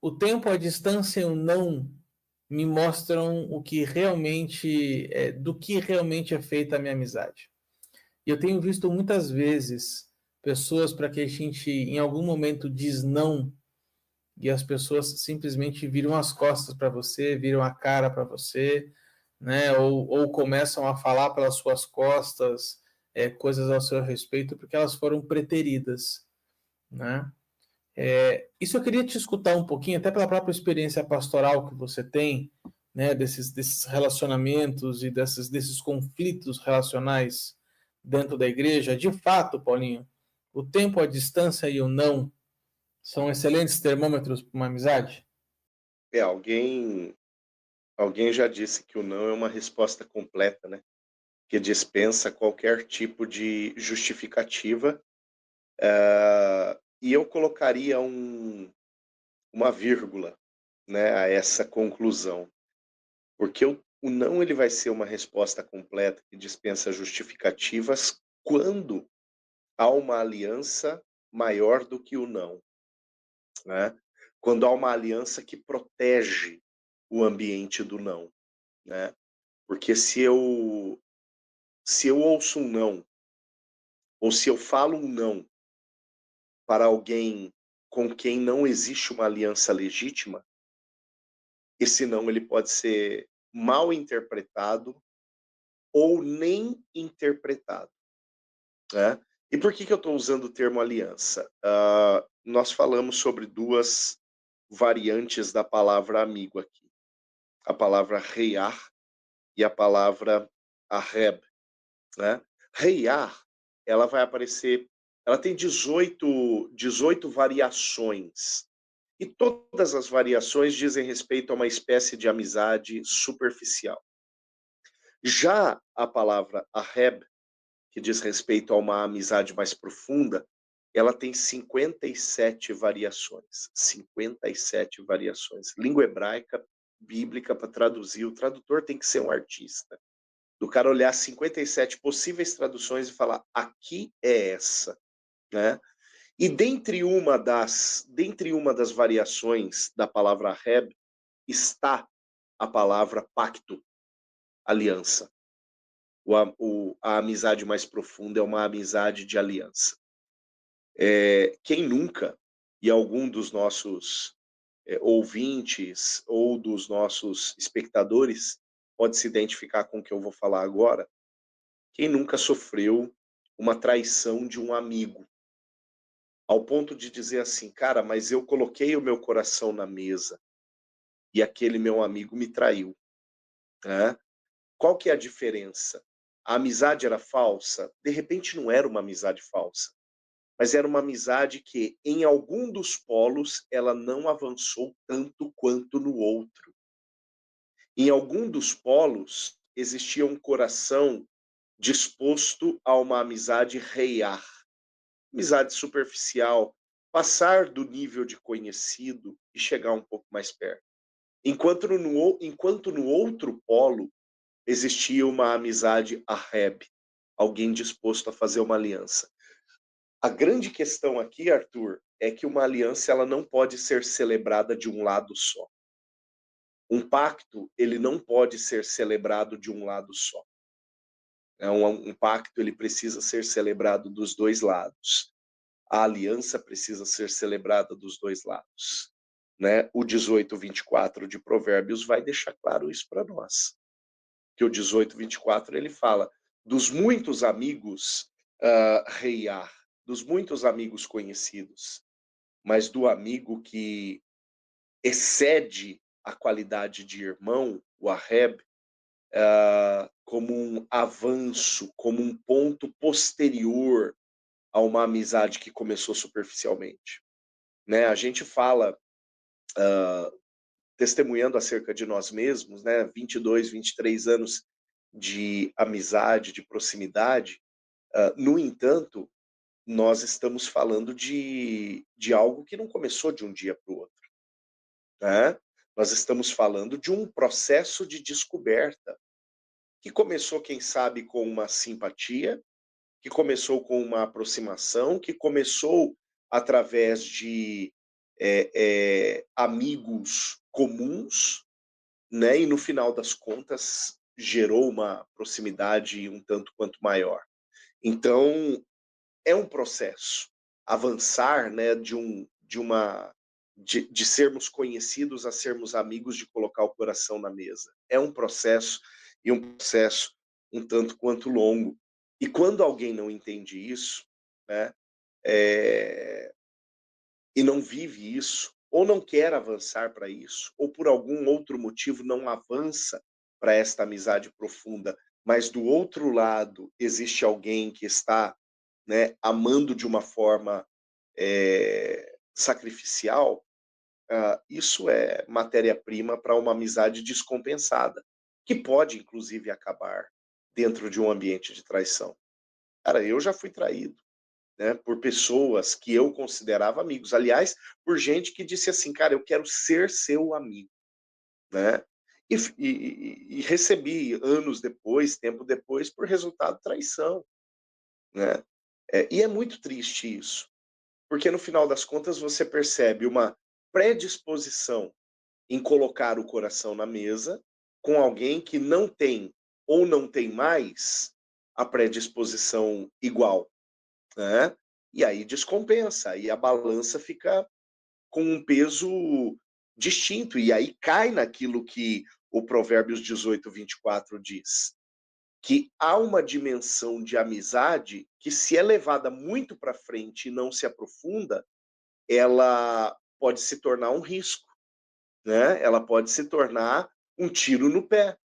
Speaker 3: o tempo, a distância e o não me mostram o que realmente do que realmente é feita a minha amizade. E eu tenho visto muitas vezes pessoas para que a gente em algum momento diz não, e as pessoas simplesmente viram as costas para você, viram a cara para você, né? Ou começam a falar pelas suas costas coisas ao seu respeito, porque elas foram preteridas, né? Isso eu queria te escutar um pouquinho, até pela própria experiência pastoral que você tem, né, desses relacionamentos e desses conflitos relacionais dentro da igreja. De fato, Paulinho, o tempo, a distância e o não são excelentes termômetros para uma amizade?
Speaker 1: Alguém já disse que o não é uma resposta completa, né? Que dispensa qualquer tipo de justificativa. E eu colocaria uma vírgula, né, a essa conclusão. Porque o não ele vai ser uma resposta completa que dispensa justificativas quando há uma aliança maior do que o não, né? Quando há uma aliança que protege o ambiente do não, né? Porque se eu ouço um não, ou se eu falo um não para alguém com quem não existe uma aliança legítima, esse não ele pode ser mal interpretado ou nem interpretado, né? E por que eu estou usando o termo aliança? Nós falamos sobre duas variantes da palavra amigo aqui. A palavra reiar e a palavra aheb, né? Reiar, ela vai aparecer, ela tem 18 variações. E todas as variações dizem respeito a uma espécie de amizade superficial. Já a palavra aheb, que diz respeito a uma amizade mais profunda, ela tem 57 variações. 57 variações. Língua hebraica, bíblica, para traduzir, o tradutor tem que ser um artista. Do cara olhar 57 possíveis traduções e falar, aqui é essa, né? E dentre uma das variações da palavra Reb, está a palavra pacto, aliança. A amizade mais profunda é uma amizade de aliança. Quem nunca, e algum dos nossos ouvintes ou dos nossos espectadores pode se identificar com o que eu vou falar agora, quem nunca sofreu uma traição de um amigo? Ao ponto de dizer assim, cara, mas eu coloquei o meu coração na mesa e aquele meu amigo me traiu, né? Qual que é a diferença? A amizade era falsa? De repente não era uma amizade falsa, mas era uma amizade que, em algum dos polos, ela não avançou tanto quanto no outro. Em algum dos polos, existia um coração disposto a uma amizade reiar, amizade superficial, passar do nível de conhecido e chegar um pouco mais perto. Enquanto no outro polo existia uma amizade aheb, alguém disposto a fazer uma aliança. A grande questão aqui, Arthur, é que uma aliança ela não pode ser celebrada de um lado só. Um pacto ele não pode ser celebrado de um lado só. Um pacto ele precisa ser celebrado dos dois lados. A aliança precisa ser celebrada dos dois lados, né? O 18:24 de Provérbios vai deixar claro isso para nós. Que o 18:24 ele fala dos muitos amigos reiar, dos muitos amigos conhecidos, mas do amigo que excede a qualidade de irmão, o aheb, como um avanço, como um ponto posterior a uma amizade que começou superficialmente, né? A gente fala, testemunhando acerca de nós mesmos, né? 22, 23 anos de amizade, de proximidade. No entanto, nós estamos falando de algo que não começou de um dia para o outro, né? Nós estamos falando de um processo de descoberta que começou, quem sabe, com uma simpatia, que começou com uma aproximação, que começou através de amigos comuns, né? E no final das contas gerou uma proximidade um tanto quanto maior. Então é um processo avançar, né? De sermos conhecidos a sermos amigos, de colocar o coração na mesa. É um processo, e um processo um tanto quanto longo. E quando alguém não entende isso, né, e não vive isso, ou não quer avançar para isso, ou por algum outro motivo não avança para esta amizade profunda, mas do outro lado existe alguém que está, né, amando de uma forma sacrificial, isso é matéria-prima para uma amizade descompensada, que pode, inclusive, acabar dentro de um ambiente de traição. Cara, eu já fui traído, né, por pessoas que eu considerava amigos. Aliás, por gente que disse assim, cara, eu quero ser seu amigo, né? E recebi anos depois, tempo depois, por resultado traição, né? E é muito triste isso, porque no final das contas você percebe uma predisposição em colocar o coração na mesa com alguém que não tem ou não tem mais a predisposição igual, né? E aí descompensa, e a balança fica com um peso distinto, e aí cai naquilo que o Provérbios 18:24 diz, que há uma dimensão de amizade que, se é levada muito para frente e não se aprofunda, ela pode se tornar um risco, né? Ela pode se tornar um tiro no pé.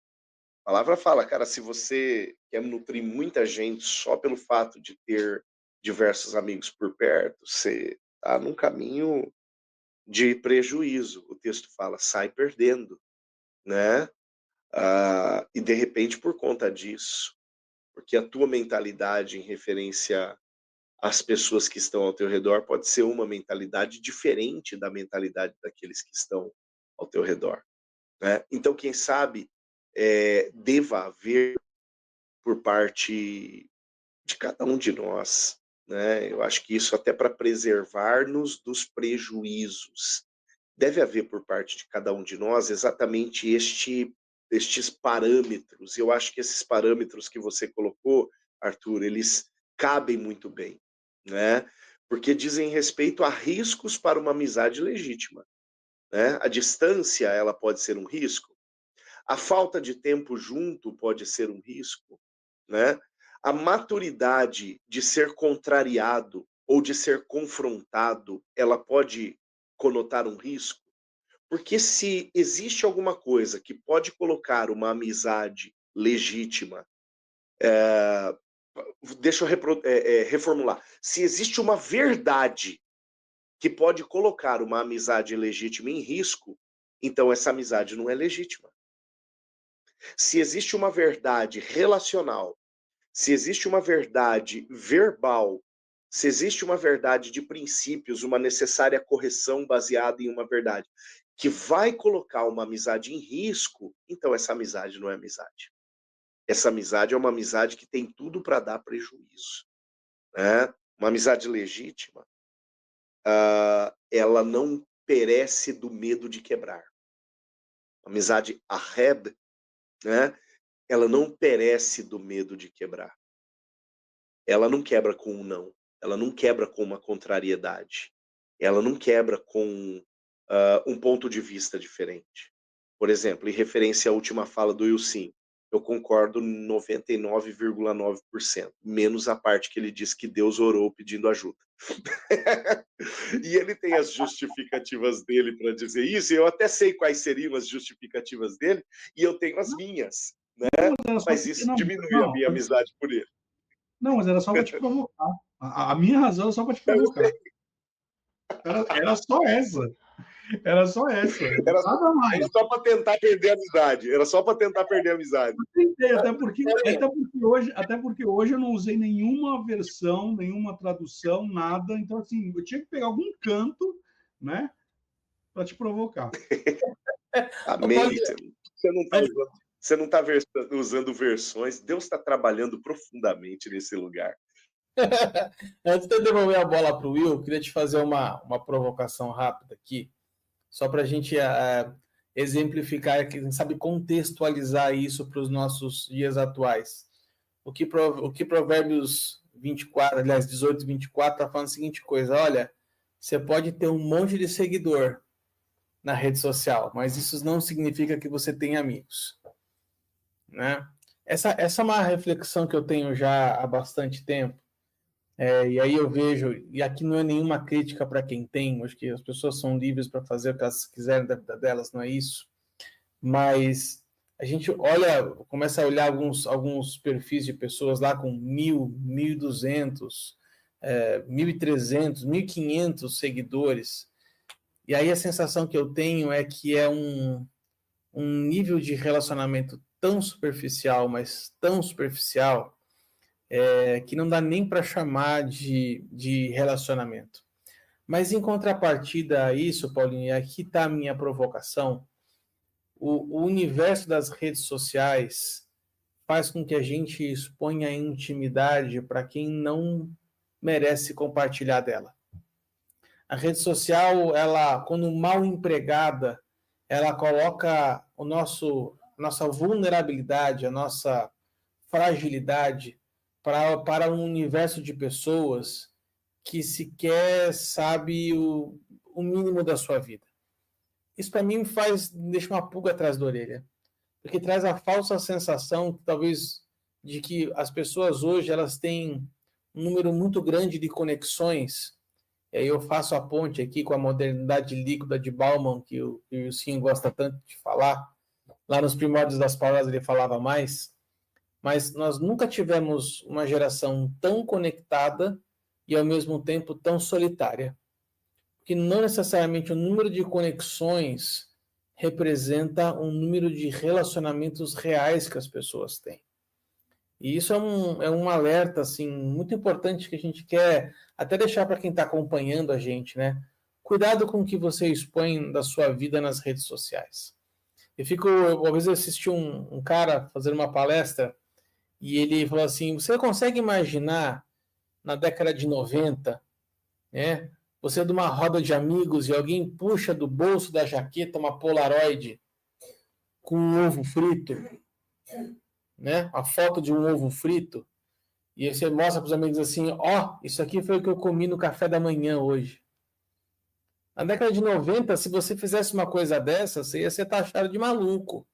Speaker 1: A palavra fala, cara, se você quer nutrir muita gente só pelo fato de ter diversos amigos por perto, você está num caminho de prejuízo. O texto fala, sai perdendo, né? E de repente, por conta disso, porque a tua mentalidade em referência às pessoas que estão ao teu redor pode ser uma mentalidade diferente da mentalidade daqueles que estão ao teu redor, né? Então, quem sabe, deva haver por parte de cada um de nós, né? Eu acho que isso até para preservar-nos dos prejuízos. Deve haver por parte de cada um de nós exatamente estes parâmetros. Eu acho que esses parâmetros que você colocou, Arthur, eles cabem muito bem, né? Porque dizem respeito a riscos para uma amizade legítima, né? A distância, ela pode ser um risco. A falta de tempo junto pode ser um risco, né? A maturidade de ser contrariado ou de ser confrontado, ela pode conotar um risco. Porque se existe alguma coisa que pode colocar uma amizade legítima, deixa eu reformular. Se existe uma verdade que pode colocar uma amizade legítima em risco, então essa amizade não é legítima. Se existe uma verdade relacional, se existe uma verdade verbal, se existe uma verdade de princípios, uma necessária correção baseada em uma verdade, que vai colocar uma amizade em risco, então essa amizade não é amizade. Essa amizade é uma amizade que tem tudo para dar prejuízo, né? Uma amizade legítima, ela não perece do medo de quebrar. A amizade aheb, né? Ela não perece do medo de quebrar. Ela não quebra com um não. Ela não quebra com uma contrariedade. Ela não quebra com um ponto de vista diferente. Por exemplo, em referência à última fala do Wilson, eu concordo 99,9%, menos a parte que ele diz que Deus orou pedindo ajuda. E ele tem as justificativas dele para dizer isso, e eu até sei quais seriam as justificativas dele, e eu tenho as minhas, né? Mas isso diminui a minha amizade por ele.
Speaker 4: Não, mas era só para te provocar. A minha razão era só para te provocar. Era só essa. Era só essa. Nada mais.
Speaker 1: Era só para tentar perder a amizade. Era só para tentar perder a amizade.
Speaker 4: Eu tentei, até porque hoje eu não usei nenhuma versão, nenhuma tradução, nada. Então, assim, eu tinha que pegar algum canto, né, para te provocar.
Speaker 1: Amém. Você não está usando versões. Deus está trabalhando profundamente nesse lugar.
Speaker 3: Antes de eu devolver a bola para o Will, eu queria te fazer uma provocação rápida aqui, só para a gente exemplificar, quem sabe contextualizar isso para os nossos dias atuais. O que Provérbios 24, aliás, 18 e 24 está falando a seguinte coisa: olha, você pode ter um monte de seguidor na rede social, mas isso não significa que você tem amigos, né? Essa é uma reflexão que eu tenho já há bastante tempo. E aí eu vejo, e aqui não é nenhuma crítica para quem tem, acho que as pessoas são livres para fazer o que elas quiserem da vida delas, não é isso? Mas a gente começa a olhar alguns perfis de pessoas lá com 1.000, 1.200, 1.300, 1.500 seguidores, e aí a sensação que eu tenho é que é um nível de relacionamento tão superficial, mas tão superficial, que não dá nem para chamar de relacionamento. Mas em contrapartida a isso, Paulinho, e aqui está a minha provocação, o universo das redes sociais faz com que a gente exponha a intimidade para quem não merece compartilhar dela. A rede social, ela, quando mal empregada, ela coloca nossa vulnerabilidade, a nossa fragilidade para um universo de pessoas que sequer sabe o mínimo da sua vida. Isso para mim me deixa uma pulga atrás da orelha, porque traz a falsa sensação, talvez, de que as pessoas hoje elas têm um número muito grande de conexões. E aí eu faço a ponte aqui com a modernidade líquida de Bauman, que o Sim gosta tanto de falar. Lá nos primórdios das palavras ele falava mais. Mas nós nunca tivemos uma geração tão conectada e, ao mesmo tempo, tão solitária. Porque não necessariamente o número de conexões representa um número de relacionamentos reais que as pessoas têm. E isso é um alerta assim, muito importante que a gente quer até deixar para quem está acompanhando a gente, né? Cuidado com o que você expõe da sua vida nas redes sociais. Uma vez eu assisti um cara fazendo uma palestra e ele falou assim, você consegue imaginar na década de 90, né? Você é de uma roda de amigos e alguém puxa do bolso da jaqueta uma Polaroid com um ovo frito, né? A foto de um ovo frito, e você mostra para os amigos assim, isso aqui foi o que eu comi no café da manhã hoje. Na década de 90, se você fizesse uma coisa dessa, você ia ser taxado de maluco.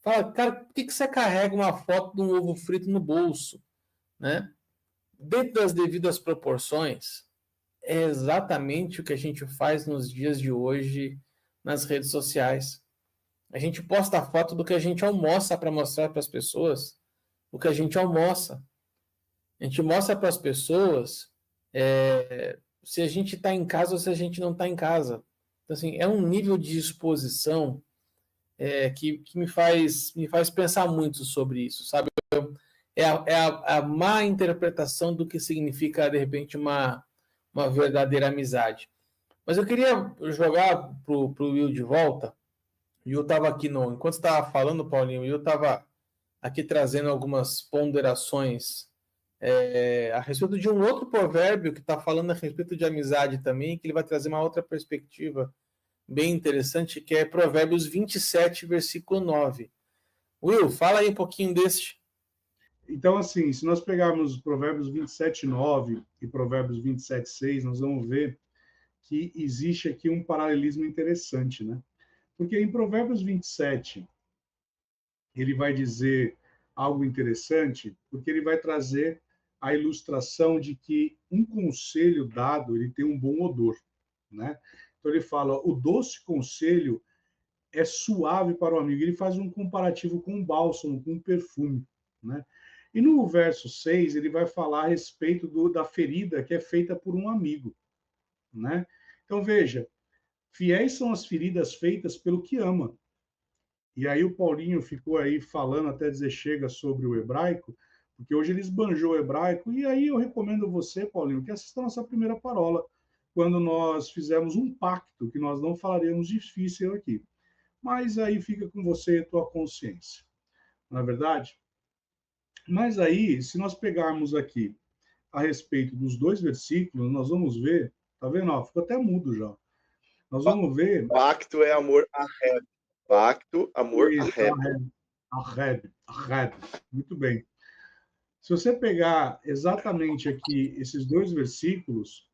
Speaker 3: Fala, cara, por que você carrega uma foto de um ovo frito no bolso? Né? Dentro das devidas proporções, é exatamente o que a gente faz nos dias de hoje nas redes sociais. A gente posta a foto do que a gente almoça para mostrar para as pessoas o que a gente almoça. A gente mostra para as pessoas se a gente está em casa ou se a gente não está em casa. Então, assim, é um nível de exposição que me faz pensar muito sobre isso, sabe? É a má interpretação do que significa, de repente, uma verdadeira amizade. Mas eu queria jogar pro Will de volta. O Will estava aqui enquanto estava falando, Paulinho, o Will estava aqui trazendo algumas ponderações a respeito de um outro provérbio que está falando a respeito de amizade também, que ele vai trazer uma outra perspectiva bem interessante, que é Provérbios 27, versículo 9. Will, fala aí um pouquinho deste.
Speaker 4: Então, assim, se nós pegarmos Provérbios 27, 9 e Provérbios 27, 6, nós vamos ver que existe aqui um paralelismo interessante, né? Porque em Provérbios 27, ele vai dizer algo interessante, porque ele vai trazer a ilustração de que um conselho dado, ele tem um bom odor, né? Então ele fala, o doce conselho é suave para o amigo. Ele faz um comparativo com um bálsamo, com um perfume, né? E no verso 6, ele vai falar a respeito da ferida que é feita por um amigo, né? Então veja, fiéis são as feridas feitas pelo que ama. E aí o Paulinho ficou aí falando até dizer chega sobre o hebraico, porque hoje ele esbanjou o hebraico, e aí eu recomendo você, Paulinho, que assista a nossa primeira parola, quando nós fizemos um pacto, que nós não falaremos difícil aqui. Mas aí fica com você e a tua consciência. Não é verdade? Mas aí, se nós pegarmos aqui a respeito dos dois versículos, nós vamos ver, tá vendo? Ficou até mudo já. Nós vamos ver...
Speaker 1: Pacto é amor arreb. Pacto, amor arreb.
Speaker 4: Arreb. Muito bem. Se você pegar exatamente aqui esses dois versículos,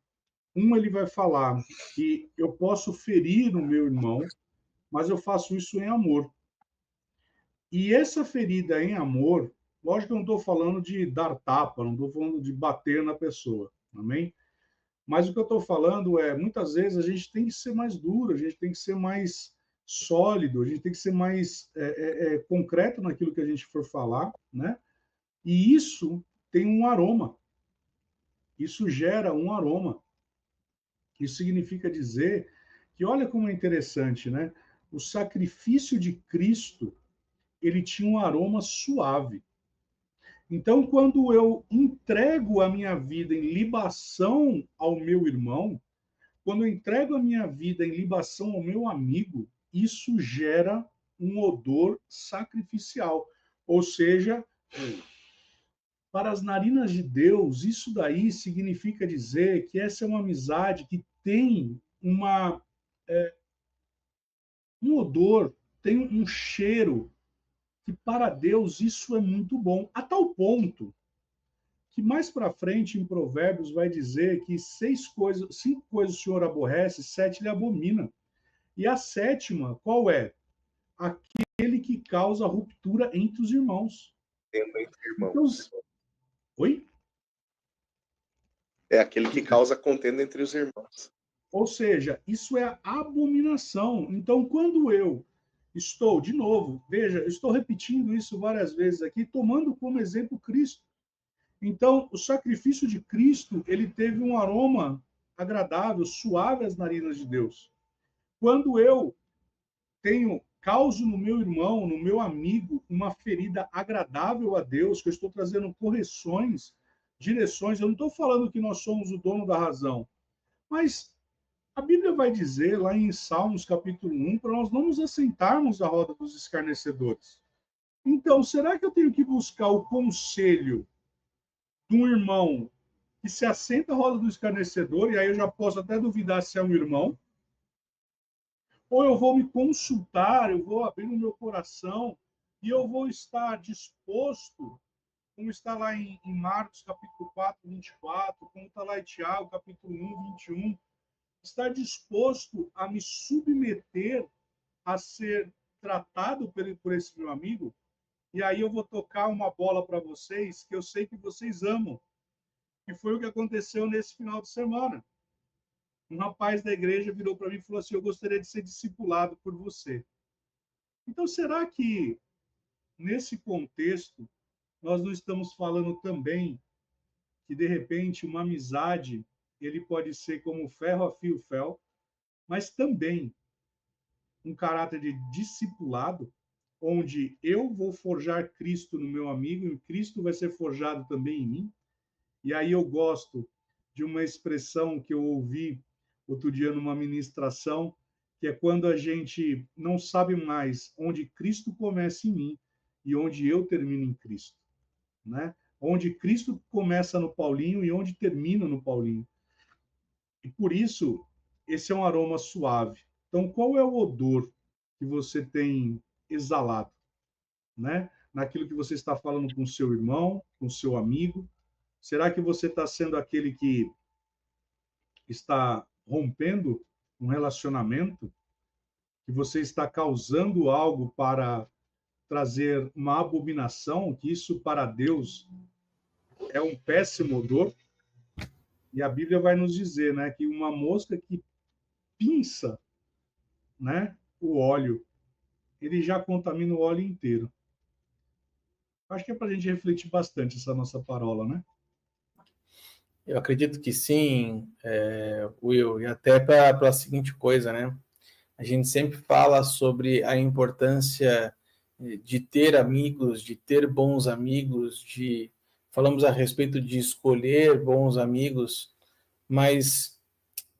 Speaker 4: ele vai falar que eu posso ferir o meu irmão, mas eu faço isso em amor. E essa ferida em amor, Lógico que eu não estou falando de dar tapa, não estou falando de bater na pessoa, amém? Mas o que eu estou falando é, muitas vezes a gente tem que ser mais duro, a gente tem que ser mais sólido, a gente tem que ser mais concreto naquilo que a gente for falar, né? E isso tem um aroma, isso gera um aroma. Isso significa dizer que, olha como é interessante, né? O sacrifício de Cristo, ele tinha um aroma suave. Então, quando eu entrego a minha vida em libação ao meu irmão, quando eu entrego a minha vida em libação ao meu amigo, isso gera um odor sacrificial. Ou seja, para as narinas de Deus, isso daí significa dizer que essa é uma amizade que tem um odor, tem um cheiro, que para Deus isso é muito bom. A tal ponto que mais para frente em Provérbios vai dizer que 5 coisas o Senhor aborrece, 7 ele abomina. E a sétima, qual é? Aquele que causa ruptura entre os irmãos.
Speaker 1: Entre irmãos.
Speaker 4: Então, oi?
Speaker 1: É aquele que causa contenda entre os irmãos.
Speaker 4: Ou seja, isso é abominação. Então, quando eu estou, de novo, veja, eu estou repetindo isso várias vezes aqui, tomando como exemplo Cristo. Então, o sacrifício de Cristo, ele teve um aroma agradável, suave às narinas de Deus. Quando eu causo no meu irmão, no meu amigo, uma ferida agradável a Deus, que eu estou trazendo correções, direções, eu não estou falando que nós somos o dono da razão, mas a Bíblia vai dizer, lá em Salmos, capítulo 1, para nós não nos assentarmos à roda dos escarnecedores. Então, será que eu tenho que buscar o conselho de um irmão que se assenta à roda do escarnecedor, e aí eu já posso até duvidar se é um irmão? Ou eu vou me consultar, eu vou abrir o meu coração, e eu vou estar disposto, como está lá em Marcos, capítulo 4, 24, como está lá em Tiago, capítulo 1, 21, estar disposto a me submeter a ser tratado por esse meu amigo? E aí eu vou tocar uma bola para vocês que eu sei que vocês amam, que foi o que aconteceu nesse final de semana. Um rapaz da igreja virou para mim e falou assim: eu gostaria de ser discipulado por você. Então, será que nesse contexto nós não estamos falando também que de repente uma amizade ele pode ser como ferro afia o fel, mas também um caráter de discipulado, onde eu vou forjar Cristo no meu amigo e Cristo vai ser forjado também em mim? E aí eu gosto de uma expressão que eu ouvi outro dia numa ministração, que é quando a gente não sabe mais onde Cristo começa em mim e onde eu termino em Cristo, né? Onde Cristo começa no Paulinho e onde termina no Paulinho. E por isso, esse é um aroma suave. Então, qual é o odor que você tem exalado, né? Naquilo que você está falando com seu irmão, com seu amigo? Será que você está sendo aquele que está rompendo um relacionamento? Que você está causando algo para trazer uma abominação? Que isso para Deus é um péssimo odor? E a Bíblia vai nos dizer, né, que uma mosca que pinça, né, o óleo, ele já contamina o óleo inteiro. Acho que é para a gente refletir bastante essa nossa parola, né?
Speaker 3: Eu acredito que sim, Will, e até para a seguinte coisa, né? A gente sempre fala sobre a importância de ter amigos, de ter bons amigos, falamos a respeito de escolher bons amigos, mas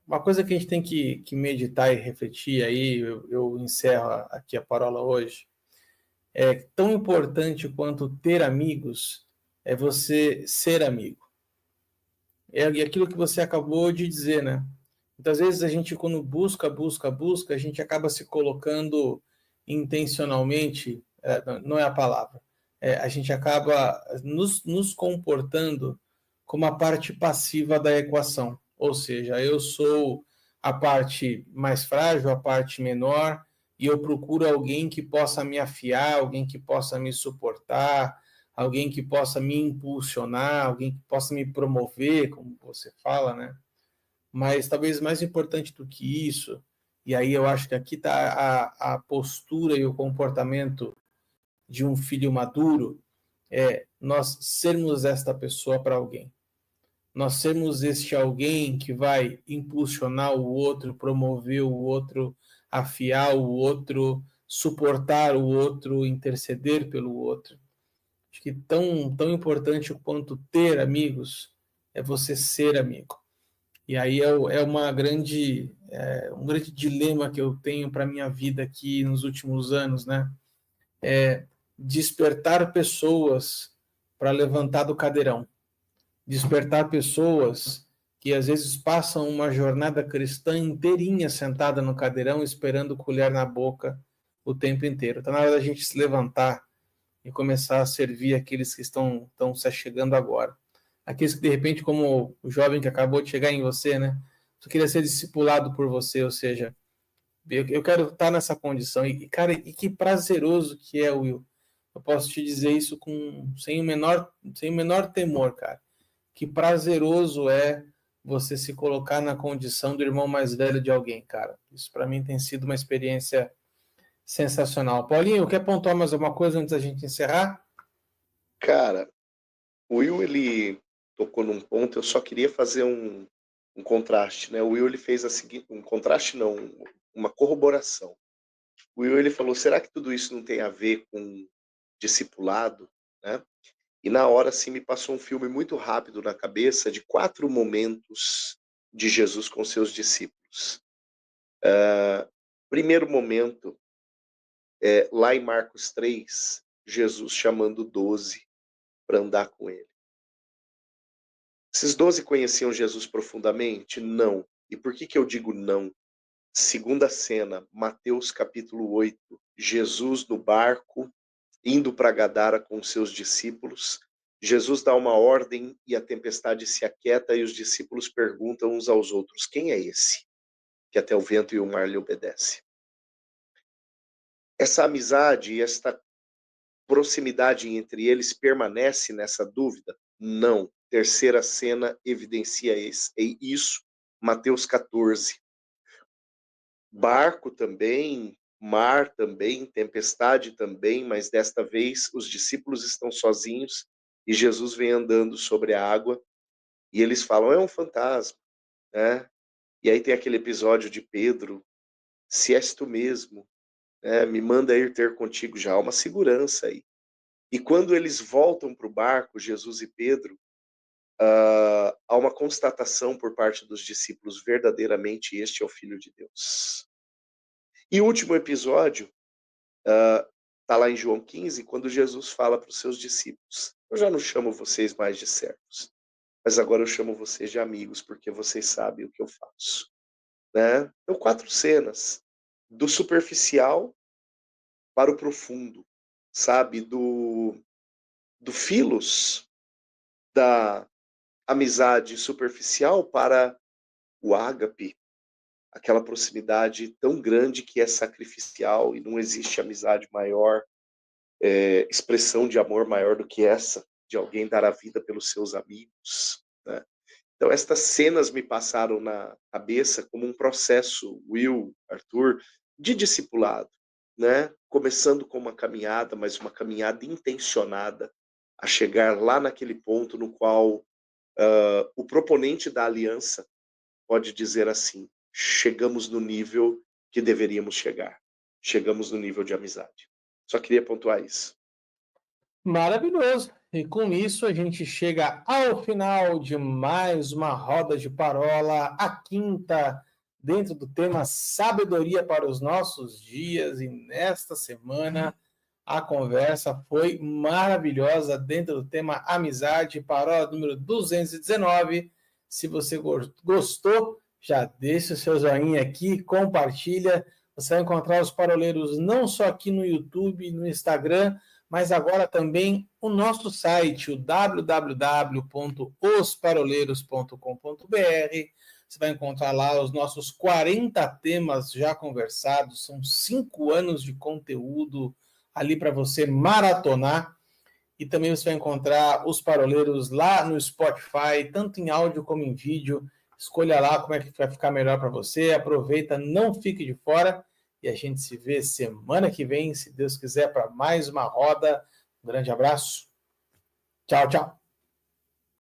Speaker 3: uma coisa que a gente tem que meditar e refletir aí, eu encerro aqui a parola hoje, é tão importante quanto ter amigos é você ser amigo. É aquilo que você acabou de dizer, né? Muitas vezes a gente, quando busca, a gente acaba se colocando intencionalmente, não é a palavra, a gente acaba nos comportando como a parte passiva da equação. Ou seja, eu sou a parte mais frágil, a parte menor, e eu procuro alguém que possa me afiar, alguém que possa me suportar, alguém que possa me impulsionar, alguém que possa me promover, como você fala, né? Mas talvez mais importante do que isso, e aí eu acho que aqui está a postura e o comportamento de um filho maduro, é nós sermos esta pessoa para alguém. Nós sermos este alguém que vai impulsionar o outro, promover o outro, afiar o outro, suportar o outro, interceder pelo outro. Acho que tão importante quanto ter amigos é você ser amigo. E aí é um grande dilema que eu tenho para a minha vida aqui nos últimos anos, né? É despertar pessoas para levantar do cadeirão. Despertar pessoas que às vezes passam uma jornada cristã inteirinha sentada no cadeirão, esperando colher na boca o tempo inteiro. Está na hora da gente se levantar e começar a servir aqueles que estão se chegando agora. Aqueles que, de repente, como o jovem que acabou de chegar em você, né? Só queria ser discipulado por você, ou seja, eu quero estar nessa condição. E, cara, e que prazeroso que é, Will. Eu posso te dizer isso sem o menor temor, cara. Que prazeroso é você se colocar na condição do irmão mais velho de alguém, cara. Isso para mim tem sido uma experiência sensacional. Paulinho, quer pontuar mais alguma coisa antes da gente encerrar?
Speaker 1: Cara, o Will, ele tocou num ponto, eu só queria fazer um contraste, né? O Will, ele fez um contraste não, uma corroboração. O Will, ele falou, será que tudo isso não tem a ver com discipulado, né? E na hora, assim, me passou um filme muito rápido na cabeça de 4 momentos de Jesus com seus discípulos. Primeiro momento, lá em Marcos 3, Jesus chamando 12 para andar com ele. Esses 12 conheciam Jesus profundamente? Não. E por que eu digo não? Segunda cena, Mateus capítulo 8, Jesus no barco, indo para Gadara com seus discípulos. Jesus dá uma ordem e a tempestade se aquieta e os discípulos perguntam uns aos outros, quem é esse? Que até o vento e o mar lhe obedecem. Essa amizade e esta proximidade entre eles permanece nessa dúvida? Não. Terceira cena evidencia isso, Mateus 14. Barco também, mar também, tempestade também, mas desta vez os discípulos estão sozinhos e Jesus vem andando sobre a água e eles falam, é um fantasma, né? E aí tem aquele episódio de Pedro, se és tu mesmo, né? Me manda ir ter contigo, já há uma segurança aí. E quando eles voltam para o barco, Jesus e Pedro, há uma constatação por parte dos discípulos, verdadeiramente este é o Filho de Deus. E o último episódio, está lá em João 15, quando Jesus fala para os seus discípulos, eu já não chamo vocês mais de servos, mas agora eu chamo vocês de amigos, porque vocês sabem o que eu faço. Né? Então, 4 cenas, do superficial para o profundo, sabe? Do filos da amizade superficial para o ágape, aquela proximidade tão grande que é sacrificial e não existe amizade maior, expressão de amor maior do que essa, de alguém dar a vida pelos seus amigos, né? Então, estas cenas me passaram na cabeça como um processo, Will, Arthur, de discipulado, né? Começando com uma caminhada, mas uma caminhada intencionada, a chegar lá naquele ponto no qual o proponente da aliança pode dizer assim, chegamos no nível que deveríamos chegar, chegamos no nível de amizade. Só queria pontuar isso.
Speaker 3: Maravilhoso. E com isso a gente chega ao final de mais uma roda de parola, a quinta, dentro do tema Sabedoria para os Nossos Dias. E nesta semana a conversa foi maravilhosa dentro do tema Amizade, parola número 219. Se você gostou, já deixa o seu joinha aqui, compartilha. Você vai encontrar os paroleiros não só aqui no YouTube, no Instagram, mas agora também o nosso site, o www.osparoleiros.com.br. Você vai encontrar lá os nossos 40 temas já conversados, são 5 anos de conteúdo ali para você maratonar. e também você vai encontrar os Paroleiros lá no Spotify, tanto em áudio como em vídeo. Escolha lá como é que vai ficar melhor para você. Aproveita, não fique de fora. E a gente se vê semana que vem, se Deus quiser, para mais uma roda. Um grande abraço. Tchau, tchau.